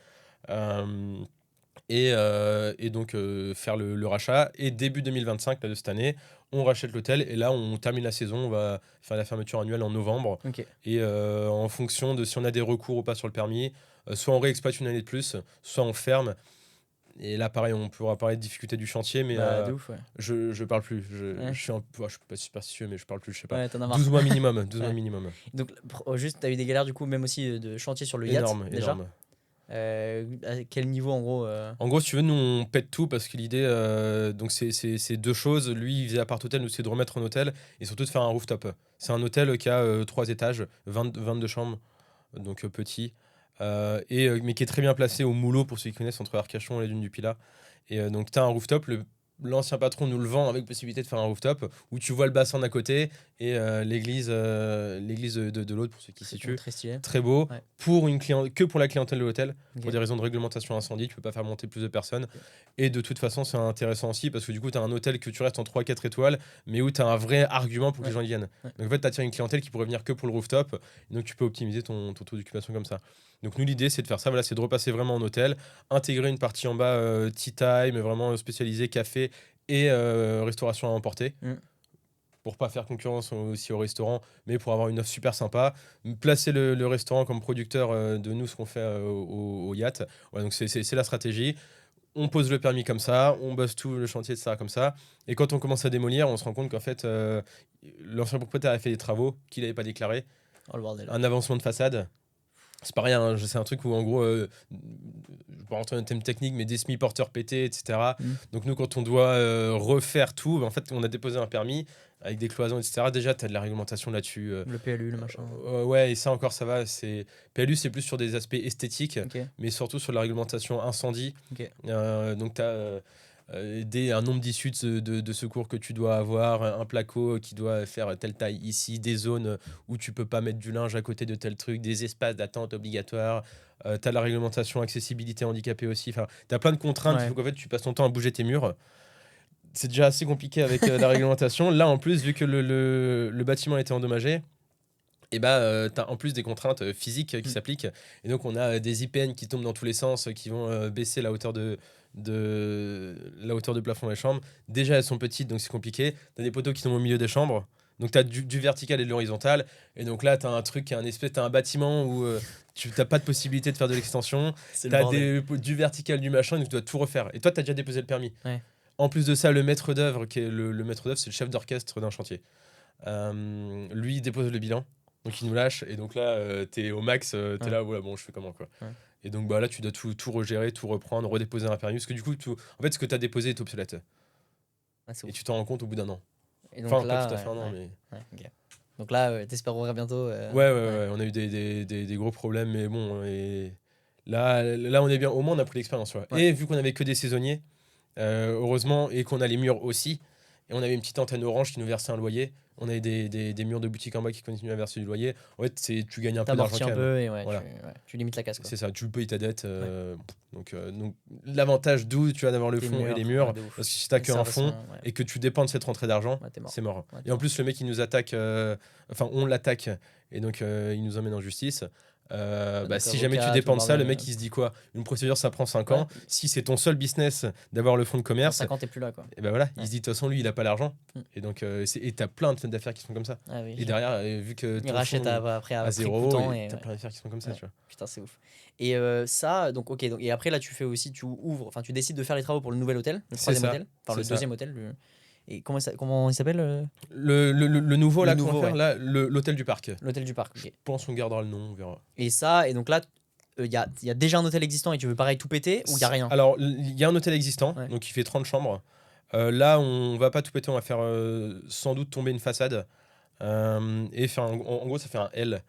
Et donc faire le rachat. Et début 2025 là, de cette année, on rachète l'hôtel et là on termine la saison, on va faire la fermeture annuelle en novembre. Ok. Et en fonction de si on a des recours ou pas sur le permis, soit on réexploite une année de plus, soit on ferme. Et là pareil, on pourra parler de difficultés du chantier, mais Bah, de ouf, ouais. je parle plus. Ouais. Je suis pas superstitieux, mais je parle plus, je sais pas. Ouais, t'en as marre. 12 mois minimum, 12 mois Ouais. minimum. Donc, juste, t'as eu des galères du coup, même aussi de chantier sur le Yacht Énorme, déjà. énorme. À quel niveau en gros En gros, si tu veux, nous on pète tout parce que l'idée, donc c'est deux choses. Lui, il faisait appart hôtel, nous c'est de remettre un hôtel et surtout de faire un rooftop. C'est un hôtel qui a 3 étages, 22 chambres, donc petit, mais qui est très bien placé au Moulot pour ceux qui connaissent entre Arcachon et les Dunes du Pilat. Et donc tu as un rooftop, l'ancien patron nous le vend avec possibilité de faire un rooftop où tu vois le bassin d'à côté et l'église de l'autre pour ceux qui se situent. très stylé. Très beau, Ouais. que pour la clientèle de l'hôtel, Ok. pour des raisons de réglementation incendie, tu peux pas faire monter plus de personnes. Ok. Et de toute façon, c'est intéressant aussi parce que du coup, tu as un hôtel que tu restes en 3-4 étoiles, mais où tu as un vrai argument pour que les gens y viennent. Ouais. Donc en fait, tu attires une clientèle qui pourrait venir que pour le rooftop, et donc tu peux optimiser ton taux d'occupation comme ça. Donc nous, l'idée, c'est de faire ça, voilà, c'est de repasser vraiment en hôtel, intégrer une partie en bas tea time, vraiment spécialisée café et restauration à emporter. Pour pas faire concurrence aussi au restaurant, mais pour avoir une offre super sympa. Placer le restaurant comme producteur de nous, ce qu'on fait au Yacht. Voilà, donc c'est la stratégie. On pose le permis comme ça, on bosse tout le chantier, etc. comme ça. Et quand on commence à démolir, on se rend compte qu'en fait, l'ancien propriétaire a fait des travaux qu'il n'avait pas déclarés. Oh le bordel. Un avancement de façade. C'est pas rien, hein, c'est un truc où en gros, je vais pas rentrer dans le thème technique, mais des semi-porteurs pétés, etc. Donc nous, quand on doit refaire tout, en fait, on a déposé un permis avec des cloisons, etc. Déjà, tu as de la réglementation là-dessus. Le PLU, le machin. Ouais, et ça encore, ça va. PLU, c'est plus sur des aspects esthétiques, Ok. mais surtout sur la réglementation incendie. Ok. Donc tu as un nombre d'issues de secours que tu dois avoir, un placo qui doit faire telle taille ici, des zones où tu peux pas mettre du linge à côté de tel truc, des espaces d'attente obligatoires. Tu as la réglementation accessibilité handicapé aussi. Enfin, tu as plein de contraintes. Il faut qu'en fait, tu passes ton temps à bouger tes murs. C'est déjà assez compliqué avec la réglementation. Là, en plus, vu que le bâtiment a été endommagé, et bah, tu as en plus des contraintes physiques qui s'appliquent. Et donc, on a des IPN qui tombent dans tous les sens, qui vont baisser la hauteur de plafond des chambres. Déjà, elles sont petites, donc c'est compliqué. Tu as des poteaux qui tombent au milieu des chambres. Donc, tu as du vertical et de l'horizontal. Et donc là, tu as un truc, t'as un bâtiment où tu n'as pas de possibilité de faire de l'extension. Tu as du vertical, du machin, donc tu dois tout refaire. Et toi, tu as déjà déposé le permis. Ouais. En plus de ça, le maître d'œuvre, qui est le maître d'œuvre, c'est le chef d'orchestre d'un chantier. Lui, il dépose le bilan. Donc, il nous lâche. Et donc là, t'es au max. T'es là, ouais, bon, je fais comment, quoi. Ouais. Et donc, bah, là, tu dois tout regérer, tout reprendre, redéposer un permis. Parce que du coup, en fait, ce que tu as déposé est obsolète. Et tu t'en rends compte au bout d'un an. Et donc Enfin, là, pas tout à fait un an, mais... ok. Donc là, t'espères ouvrir bientôt. Ouais, on a eu des gros problèmes, mais bon. Et là, on est bien. Au moins, on a pris l'expérience. Ouais. Et vu qu'on avait que des saisonniers, heureusement, et qu'on a les murs aussi, et on avait une petite antenne orange qui nous versait un loyer. On avait des murs de boutique en bas qui continuaient à verser du loyer. En fait, tu gagnes un peu d'argent quand même. Peu et Voilà. tu limites la casse. C'est ça, tu payes ta dette. Donc, l'avantage d'où tu vas d'avoir le fond et les murs, parce que si tu n'as qu'un fond et que tu dépends de cette rentrée d'argent, c'est mort. Et en plus, le mec, il nous attaque, on l'attaque, et donc il nous emmène en justice. Si jamais tu dépends de ça, le mec il se dit quoi? Une procédure ça prend 5 ans. Si c'est ton seul business d'avoir le fonds de commerce, 5 ans t'es plus là quoi. Et ben voilà, il se dit de toute façon lui il a pas l'argent. Et donc et t'as plein d'affaires qui sont comme ça. Et derrière vu que il rachète après à zéro, t'as plein d'affaires qui sont comme ça, tu vois. Putain c'est ouf. Et ça donc ok donc, et après là tu décides de faire les travaux pour le nouvel hôtel, le troisième hôtel, enfin le deuxième hôtel. Et comment il s'appelle le nouveau là qu'on va faire là, l'hôtel du parc. L'hôtel du parc. Je pense on gardera le nom, on verra. Et ça, et donc là, il y a déjà un hôtel existant et tu veux pareil tout péter ou il y a rien? Alors il y a un hôtel existant, donc il fait 30 chambres. Là on va pas tout péter, on va faire sans doute tomber une façade et faire en gros ça fait un L.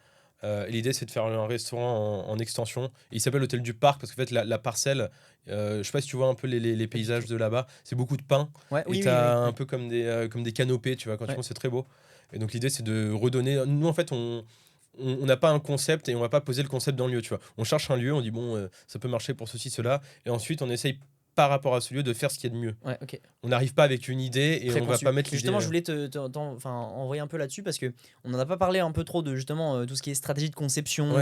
L'idée c'est de faire un restaurant en extension. Il s'appelle l'hôtel du parc parce qu'en fait la parcelle, je sais pas si tu vois un peu les paysages de là-bas, c'est beaucoup de pins et t'as un peu comme des canopées, tu vois, quand tu vois, c'est très beau. Et donc l'idée c'est de redonner. Nous en fait on n'a pas un concept et on va pas poser le concept dans le lieu, tu vois. On cherche un lieu, on dit bon ça peut marcher pour ceci cela et ensuite on essaye par rapport à ce lieu de faire ce qu'il y a de mieux. On n'arrive pas avec une idée et on va pas mettre l'idée. Justement, je voulais envoyer un peu là-dessus parce que on n'en a pas parlé un peu trop de justement tout ce qui est stratégie de conception,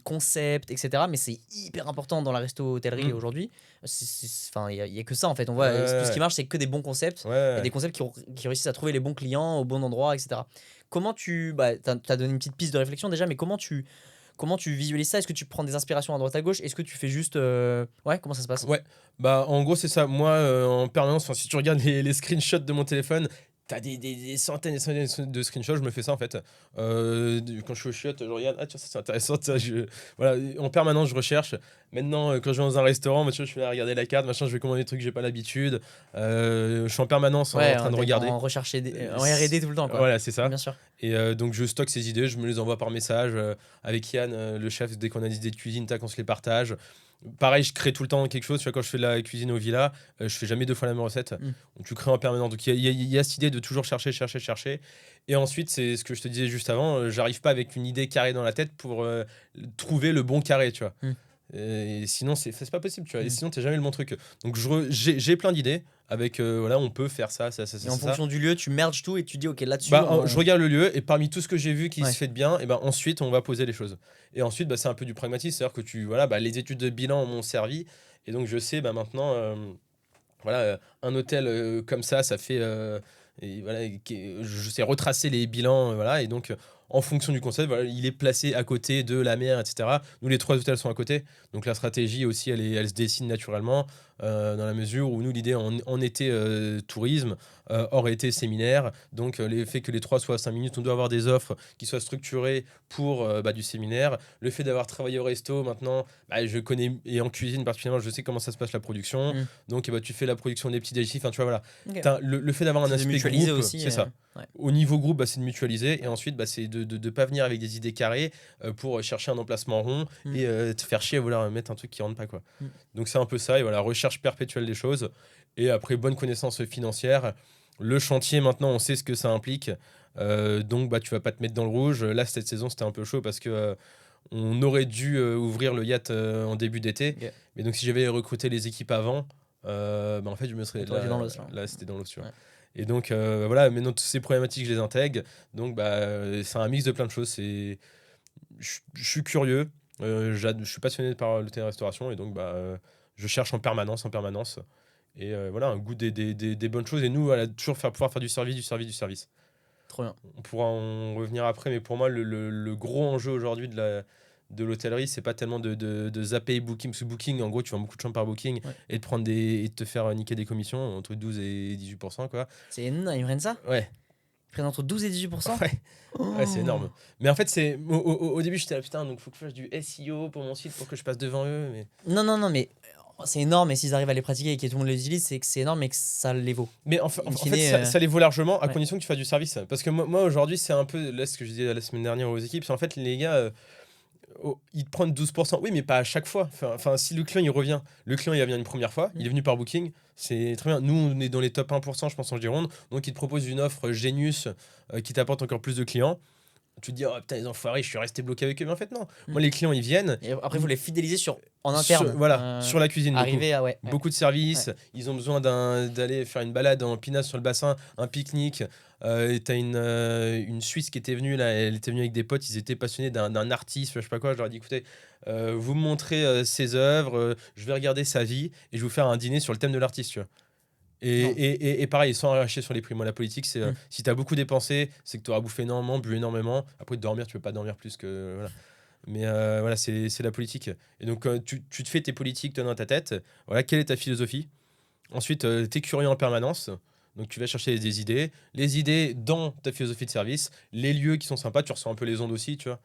concept, etc. Mais c'est hyper important dans la resto-hôtellerie aujourd'hui. Il y a que ça en fait. On voit tout ce qui marche, c'est que des bons concepts et des concepts qui réussissent à trouver les bons clients au bon endroit, etc. Comment t'as donné une petite piste de réflexion déjà, mais comment tu visualises ça? Est-ce que tu prends des inspirations à droite à gauche? Est-ce que tu fais juste comment ça se passe? En gros c'est ça. Moi en permanence, si tu regardes les screenshots de mon téléphone, t'as des centaines et centaines de screenshots. Je me fais ça en fait quand je suis au chiottes, je regarde, tiens ça c'est intéressant ça, voilà, en permanence je recherche. Maintenant quand je vais dans un restaurant, je vais regarder la carte, je vais commander des trucs que j'ai pas l'habitude. Je suis en permanence en train de regarder, en rechercher en R&D tout le temps quoi. Voilà c'est ça, bien sûr. Et donc je stocke ces idées, je me les envoie par message avec Yann le chef. Dès qu'on a des idées de cuisine, on se les partage. Pareil, je crée tout le temps quelque chose. Tu vois, quand je fais de la cuisine au villa, je fais jamais 2 fois la même recette. Donc, tu crées en permanence. Donc, il y a cette idée de toujours chercher. Et ensuite, c'est ce que je te disais juste avant. J'arrive pas avec une idée carrée dans la tête pour trouver le bon carré, tu vois. Et sinon, c'est pas possible, tu vois. Et sinon, t'es jamais le bon truc. Donc, j'ai plein d'idées. Avec, on peut faire ça. Et en fonction du lieu, tu merges tout et tu dis, ok, là-dessus. Je regarde le lieu et parmi tout ce que j'ai vu qui se fait de bien, et ensuite, on va poser les choses. Et ensuite, c'est un peu du pragmatisme. C'est-à-dire que les études de bilan m'ont servi. Et donc, je sais, maintenant, un hôtel comme ça fait. Je sais retracer les bilans. Et donc, en fonction du concept, il est placé à côté de la mer, etc. Nous, les 3 hôtels sont à côté. Donc, la stratégie aussi, elle se dessine naturellement. Dans la mesure où nous, l'idée en été tourisme, hors été séminaire. Donc, le fait que les 3 soient à 5 minutes, on doit avoir des offres qui soient structurées pour du séminaire. Le fait d'avoir travaillé au resto, maintenant, je connais, et en cuisine particulièrement, je sais comment ça se passe la production. Donc, tu fais la production des petits déjeunes. Enfin, tu vois, voilà. Le fait d'avoir un aspect groupe, aussi, c'est ça. Au niveau groupe, c'est de mutualiser. Et ensuite, c'est de pas venir avec des idées carrées pour chercher un emplacement rond et te faire chier à vouloir mettre un truc qui rentre pas, quoi. Donc, c'est un peu ça. Et voilà, recherche perpétuelle des choses. Et après, bonne connaissance financière. Le chantier, maintenant, on sait ce que ça implique. Donc, bah, tu vas pas te mettre dans le rouge. Là, cette saison, c'était un peu chaud parce que on aurait dû ouvrir le yacht en début d'été. Ok. Mais donc, si j'avais recruté les équipes avant, bah, en fait, je me serais. T'aurais été dans Là, l'os, là. là, c'était dans l'os, tu vois. Ouais. Et donc, voilà, maintenant, toutes ces problématiques, je les intègre. Donc, bah, c'est un mix de plein de choses. Je suis curieux. Je suis passionné par l'hôtellerie-restauration. Et donc, bah, je cherche en permanence, en permanence. Et voilà, un goût des bonnes choses. Et nous, voilà, toujours pouvoir faire du service, du service, du service. Trop bien. On pourra en revenir après, mais pour moi, le gros enjeu aujourd'hui de l'hôtellerie, c'est pas tellement de zapper Booking, parce que Booking, en gros, tu vends beaucoup de chambres par Booking Ouais. et et de te faire niquer des commissions entre 12 et 18%, quoi. C'est énorme, ils prennent ça? Ouais, Ils prennent entre 12 et 18%? ouais, ouais, c'est Oh. énorme. Mais en fait, au début, j'étais là, putain, donc faut que je fasse du SEO pour mon site pour que je passe devant eux. Mais, Non, mais c'est énorme, et s'ils arrivent à les pratiquer et que tout le monde les utilise, c'est que c'est énorme et que ça les vaut. mais In en fine, fait, ça les vaut largement à ouais. condition que tu fasses du service. Parce que moi aujourd'hui, c'est un peu là, ce que je disais la semaine dernière aux équipes, c'est en fait, les gars. Ils te prennent 12%. Oui, mais pas à chaque fois. Enfin, si le client il revient, le client il revient une première fois, il est venu par Booking, c'est très bien. Nous, on est dans les top 1%, je pense, en Gironde. Donc, ils te proposent une offre Genius qui t'apporte encore plus de clients. Tu te dis, oh putain, les enfoirés, je suis resté bloqué avec eux. Mais en fait, non. Moi, les clients, ils viennent. Et après, vous les fidélisez en interne. Voilà, sur la cuisine. Beaucoup. Arriver à. Ouais. Beaucoup de services, ils ont besoin d'aller faire une balade en pinasse sur le bassin, un pique-nique. Et t'as une Suisse qui était venue là, elle était venue avec des potes, ils étaient passionnés d'un artiste, je sais pas quoi. Je leur ai dit, écoutez, vous me montrez ses œuvres, je vais regarder sa vie et je vais vous faire un dîner sur le thème de l'artiste, tu vois. Non. Et pareil, sans arracher sur les prix. Moi, la politique, c'est si t'as beaucoup dépensé, c'est que tu auras bouffé énormément, bu énormément. Après, dormir, tu peux pas dormir plus que. Voilà. Mais voilà, c'est la politique. Et donc, tu te fais tes politiques toi, dans ta tête. Voilà, quelle est ta philosophie? Ensuite, tu es curieux en permanence. Donc, tu vas chercher des idées. Les idées dans ta philosophie de service. Les lieux qui sont sympas, tu ressens un peu les ondes aussi, tu vois.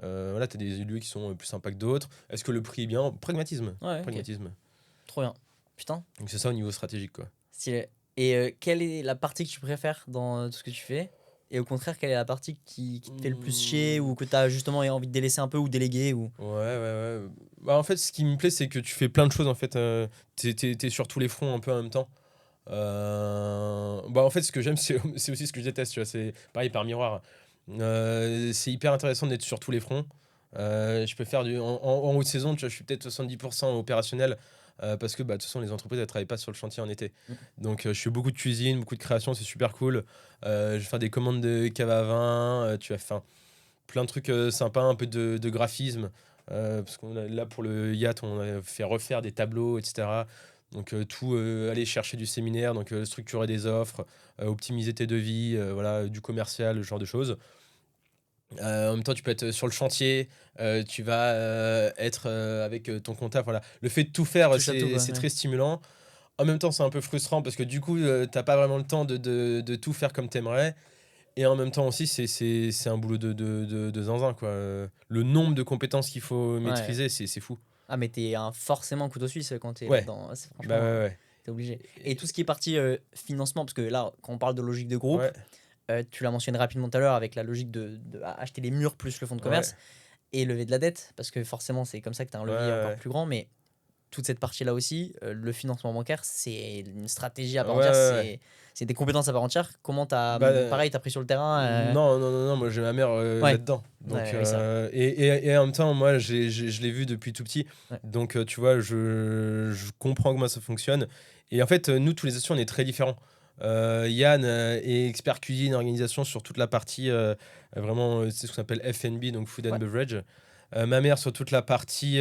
Voilà, tu as des lieux qui sont plus sympas que d'autres. Est-ce que le prix est bien? Pragmatisme. Ouais, ok. Pragmatisme. Trop bien. Putain, Donc, c'est ça au niveau stratégique, quoi. stylé. Et quelle est la partie que tu préfères dans tout ce que tu fais? Et au contraire, quelle est la partie qui te fait le plus chier ou que tu as justement envie de délaisser un peu ou déléguer ou... Ouais. Bah, en fait, ce qui me plaît, c'est que tu fais plein de choses. En fait, t'es sur tous les fronts un peu en même temps. Bah, en fait, ce que j'aime, c'est aussi ce que je déteste. Tu vois, c'est pareil par miroir. C'est hyper intéressant d'être sur tous les fronts. Je peux faire en haute saison, tu vois, je suis peut-être 70% opérationnel. Parce que bah, de toute façon, les entreprises ne travaillent pas sur le chantier en été. Donc, je fais beaucoup de cuisine, beaucoup de création, c'est super cool. Je vais faire des commandes de cave à vin, tu vas faire plein de trucs sympas, un peu de graphisme. Parce qu'on là, pour le yacht, on a fait refaire des tableaux, etc. Donc, tout, aller chercher du séminaire, donc structurer des offres, optimiser tes devis, voilà, du commercial, ce genre de choses. En même temps, tu peux être sur le chantier, tu vas être avec ton comptable. Voilà. Le fait de tout faire, Touche à tout, c'est ouais. très stimulant. En même temps, c'est un peu frustrant parce que du coup, t'as pas vraiment le temps de tout faire comme t'aimerais. Et en même temps aussi, c'est un boulot de zinzin, quoi. Le nombre de compétences qu'il faut Ouais. maîtriser, c'est fou. Ah, mais t'es forcément couteau suisse quand t'es Ouais, là-dedans. C'est bah franchement, ouais. t'es obligé. Et tout ce qui est partie financement, parce que là, quand on parle de logique de groupe, Ouais, tu l'as mentionné rapidement tout à l'heure avec la logique de acheter les murs plus le fonds de ouais, commerce et lever de la dette, parce que forcément, c'est comme ça que tu as un levier encore ouais, plus grand. Mais toute cette partie-là aussi, le financement bancaire, c'est une stratégie à part ouais, entière, ouais. c'est des compétences à part entière. Comment t'as, Bah, pareil, t'as pris sur le terrain non, moi j'ai ma mère Ouais, là-dedans. Donc, oui, c'est vrai. et en même temps, moi je l'ai vu depuis tout petit. Ouais. Donc, tu vois, je comprends comment ça fonctionne. Et en fait, nous, tous les associés, on est très différents. Yann est expert cuisine, organisation sur toute la partie vraiment, c'est ce qu'on appelle F&B, donc Food and Ouais. Beverage. Ma mère sur toute la partie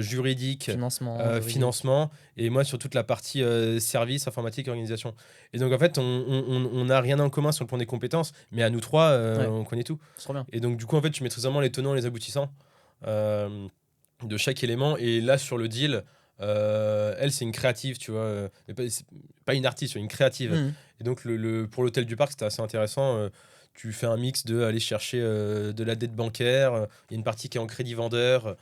juridique, Financement, juridique. financement, et moi sur toute la partie service, informatique, organisation. Et donc en fait, on n'a rien en commun sur le plan des compétences, mais à nous trois, Ouais, on connaît tout. c'est trop bien. Et donc du coup, en fait, tu maîtrises vraiment les tenants et les aboutissants euh, de chaque élément. Et là, sur le deal, elle, c'est une créative, tu vois, mais c'est pas une artiste, c'est une créative. Mhm. Et donc pour l'hôtel du parc, c'était assez intéressant. Tu fais un mix de aller chercher de la dette bancaire, il y a une partie qui est en crédit vendeur,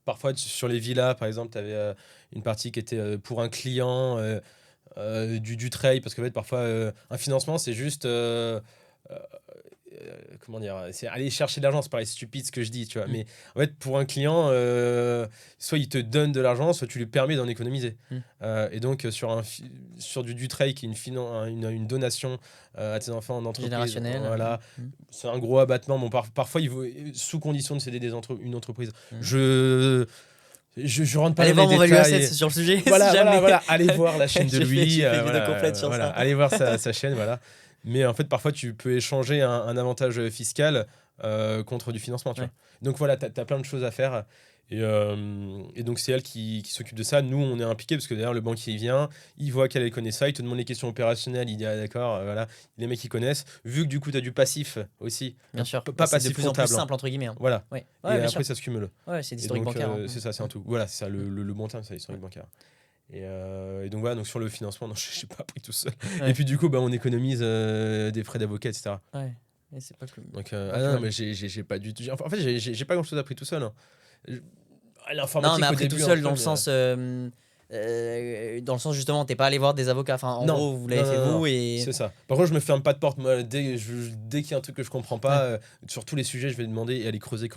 parfois sur les villas, par exemple, tu avais une partie qui était pour un client, du trail, parce que en fait, parfois, un financement, c'est juste comment dire, c'est aller chercher de l'argent, c'est pareil stupide ce que je dis, tu vois. Mais en fait, pour un client, soit il te donne de l'argent, soit tu lui permets d'en économiser. Et donc, sur du trade, qui est une donation à tes enfants en entreprise, Générationnel. voilà, c'est un gros abattement. Bon, parfois, il faut, sous condition de céder une entreprise. Je rentre pas Allez dans voir les mon value détails. asset sur le sujet. Voilà, si jamais. voilà, allez voir la chaîne de J'ai Louis. fait une vidéo complète sur ça. Allez voir sa chaîne, voilà. Mais en fait, parfois, tu peux échanger un avantage fiscal contre du financement, tu vois. Donc voilà, t'as plein de choses à faire. Et donc, c'est elle qui s'occupe de ça. Nous, on est impliqués parce que d'ailleurs, le banquier, il vient, il voit qu'elle connaît ça, il te demande les questions opérationnelles, il dit, ah d'accord, voilà, les mecs, ils connaissent. Vu que du coup, tu as du passif aussi. Bien sûr. Pas C'est passif de plus en plus comptable. simple, entre guillemets. Voilà. Ouais. Et Ouais, bien après, sûr. ça se cumule. Ouais, c'est Et l'historique donc, bancaire. c'est ça, c'est un tout. Voilà, c'est ça, le bon terme, c'est l'historique bancaire. Et donc voilà, donc sur le financement, non, j'ai pas appris tout seul. Ouais. Et puis du coup, on économise des frais d'avocat, etc. Ouais. Et c'est pas plus. Donc non, mais j'ai pas du tout. En fait, j'ai pas grand chose appris tout seul. Hein. Non, mais après tout seul, dans le sens. Dans le sens justement, t'es pas allé voir des avocats. Enfin, en gros, vous l'avez fait vous et. C'est ça. Par contre, je me ferme pas de porte. Moi, dès qu'il y a un truc que je comprends pas, sur tous les sujets, je vais demander et aller creuser.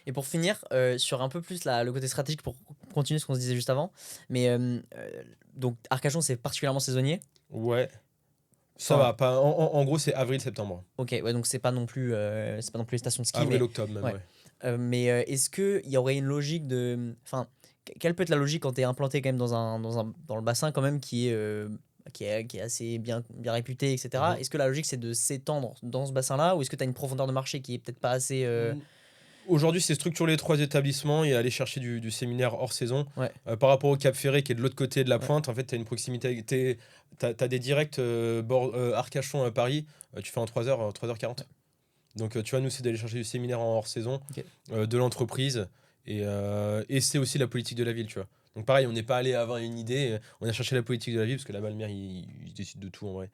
Et pour finir, sur un peu plus le côté stratégique, pour continuer ce qu'on se disait juste avant, mais donc Arcachon, c'est particulièrement saisonnier. Ouais. Ça va. Pas. En gros, c'est avril-septembre. Ok, ouais, donc c'est pas non plus les stations de ski. Avril-octobre même. Ouais. Mais est-ce que il y aurait une logique de, enfin, quelle peut être la logique quand tu es implanté quand même dans le bassin quand même qui est assez bien réputé, etc. Est-ce que la logique c'est de s'étendre dans ce bassin-là ou est-ce que tu as une profondeur de marché qui est peut-être pas assez Aujourd'hui, c'est structurer les 3 établissements et aller chercher du séminaire hors saison. Par rapport au Cap Ferré, qui est de l'autre côté de la pointe, en fait, tu as une proximité. Tu as des directs Arcachon à Paris, tu fais en 3h40. Donc, tu vois, nous, c'est d'aller chercher du séminaire en hors saison, de l'entreprise. Et c'est aussi la politique de la ville, tu vois. Donc, pareil, on n'est pas allé avoir une idée, on a cherché la politique de la ville, parce que là-bas, le maire, il décide de tout en vrai.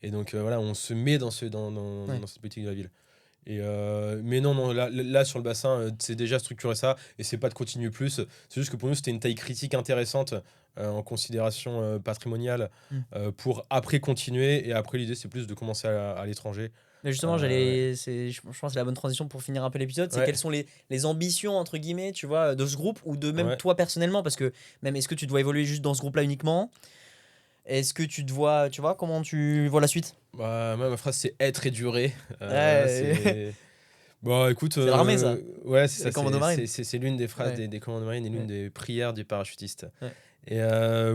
Et donc, voilà, on se met dans cette politique de la ville. Mais non, là sur le bassin, c'est déjà structuré ça et c'est pas de continuer plus. C'est juste que pour nous, c'était une taille critique intéressante en considération patrimoniale pour après continuer. Et après, l'idée, c'est plus de commencer à l'étranger. Mais justement, je pense que c'est la bonne transition pour finir un peu l'épisode. C'est quelles sont les ambitions, entre guillemets, tu vois, de ce groupe ou de même toi personnellement. Parce que même, est-ce que tu dois évoluer juste dans ce groupe-là uniquement ? Est-ce que tu vois, comment tu vois la suite ? Moi, ma phrase, c'est être et durer. Bon, écoute. C'est l'armée, ça. Ouais, c'est ça. Commando marine. C'est l'une des phrases des commandos marines et l'une des prières du parachutiste. Ouais. Et là,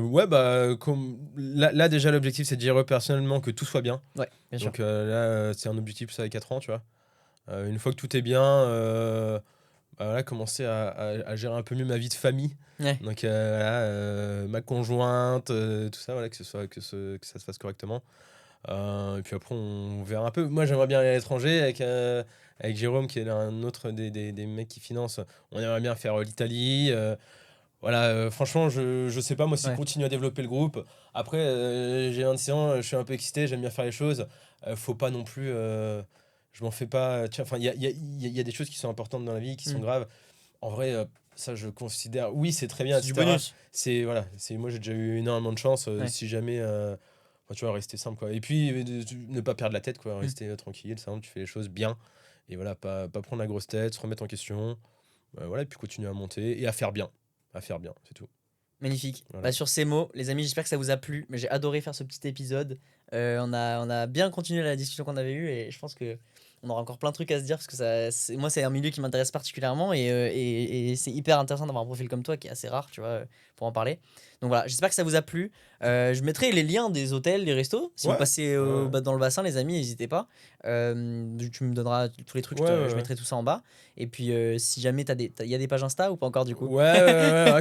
déjà, l'objectif, c'est de dire personnellement que tout soit bien. Ouais, bien sûr. Donc là, c'est un objectif, ça, à 4 ans, tu vois. Une fois que tout est bien, commencer à gérer un peu mieux ma vie de famille. Donc ma conjointe, tout ça, voilà, que ça se fasse correctement. Et puis après, on verra un peu. Moi, j'aimerais bien aller à l'étranger avec Jérôme, qui est un autre des mecs qui finance. On aimerait bien faire l'Italie. Voilà, franchement, je sais pas, moi, si je continue à développer le groupe. Après, j'ai 26 ans, je suis un peu excité, j'aime bien faire les choses. Faut pas non plus. Je m'en fais pas. Il y a des choses qui sont importantes dans la vie, qui sont graves. En vrai, ça, je considère. Oui, c'est très bien. C'est du bonus. Moi, j'ai déjà eu énormément de chance. Si jamais. Tu vois, rester simple, quoi. Et puis, ne pas perdre la tête, quoi. Rester tranquille, simple, tu fais les choses bien. Et voilà, pas prendre la grosse tête, se remettre en question. Voilà, et puis continuer à monter et à faire bien. C'est tout. Magnifique. Voilà. Sur ces mots, les amis, j'espère que ça vous a plu. Mais j'ai adoré faire ce petit épisode. On a bien continué la discussion qu'on avait eue et je pense que on aura encore plein de trucs à se dire parce que moi, c'est un milieu qui m'intéresse particulièrement et c'est hyper intéressant d'avoir un profil comme toi qui est assez rare, tu vois, pour en parler. Donc voilà, j'espère que ça vous a plu. Je mettrai les liens des hôtels, des restos. Si vous passez dans le bassin, les amis, n'hésitez pas. Tu me donneras tous les trucs, je mettrai tout ça en bas. Et puis, si jamais il y a des pages Insta ou pas encore du coup. Ouais,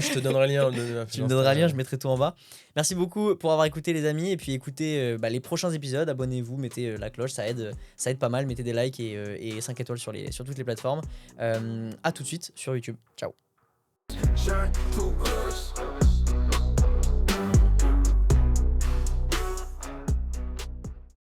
je te donnerai le lien. Tu me donneras le lien, je mettrai tout en bas. Merci beaucoup pour avoir écouté les amis. Et puis écoutez les prochains épisodes. Abonnez-vous, mettez la cloche, ça aide pas mal. Mettez des likes et 5 étoiles sur toutes les plateformes. À tout de suite sur YouTube. Ciao.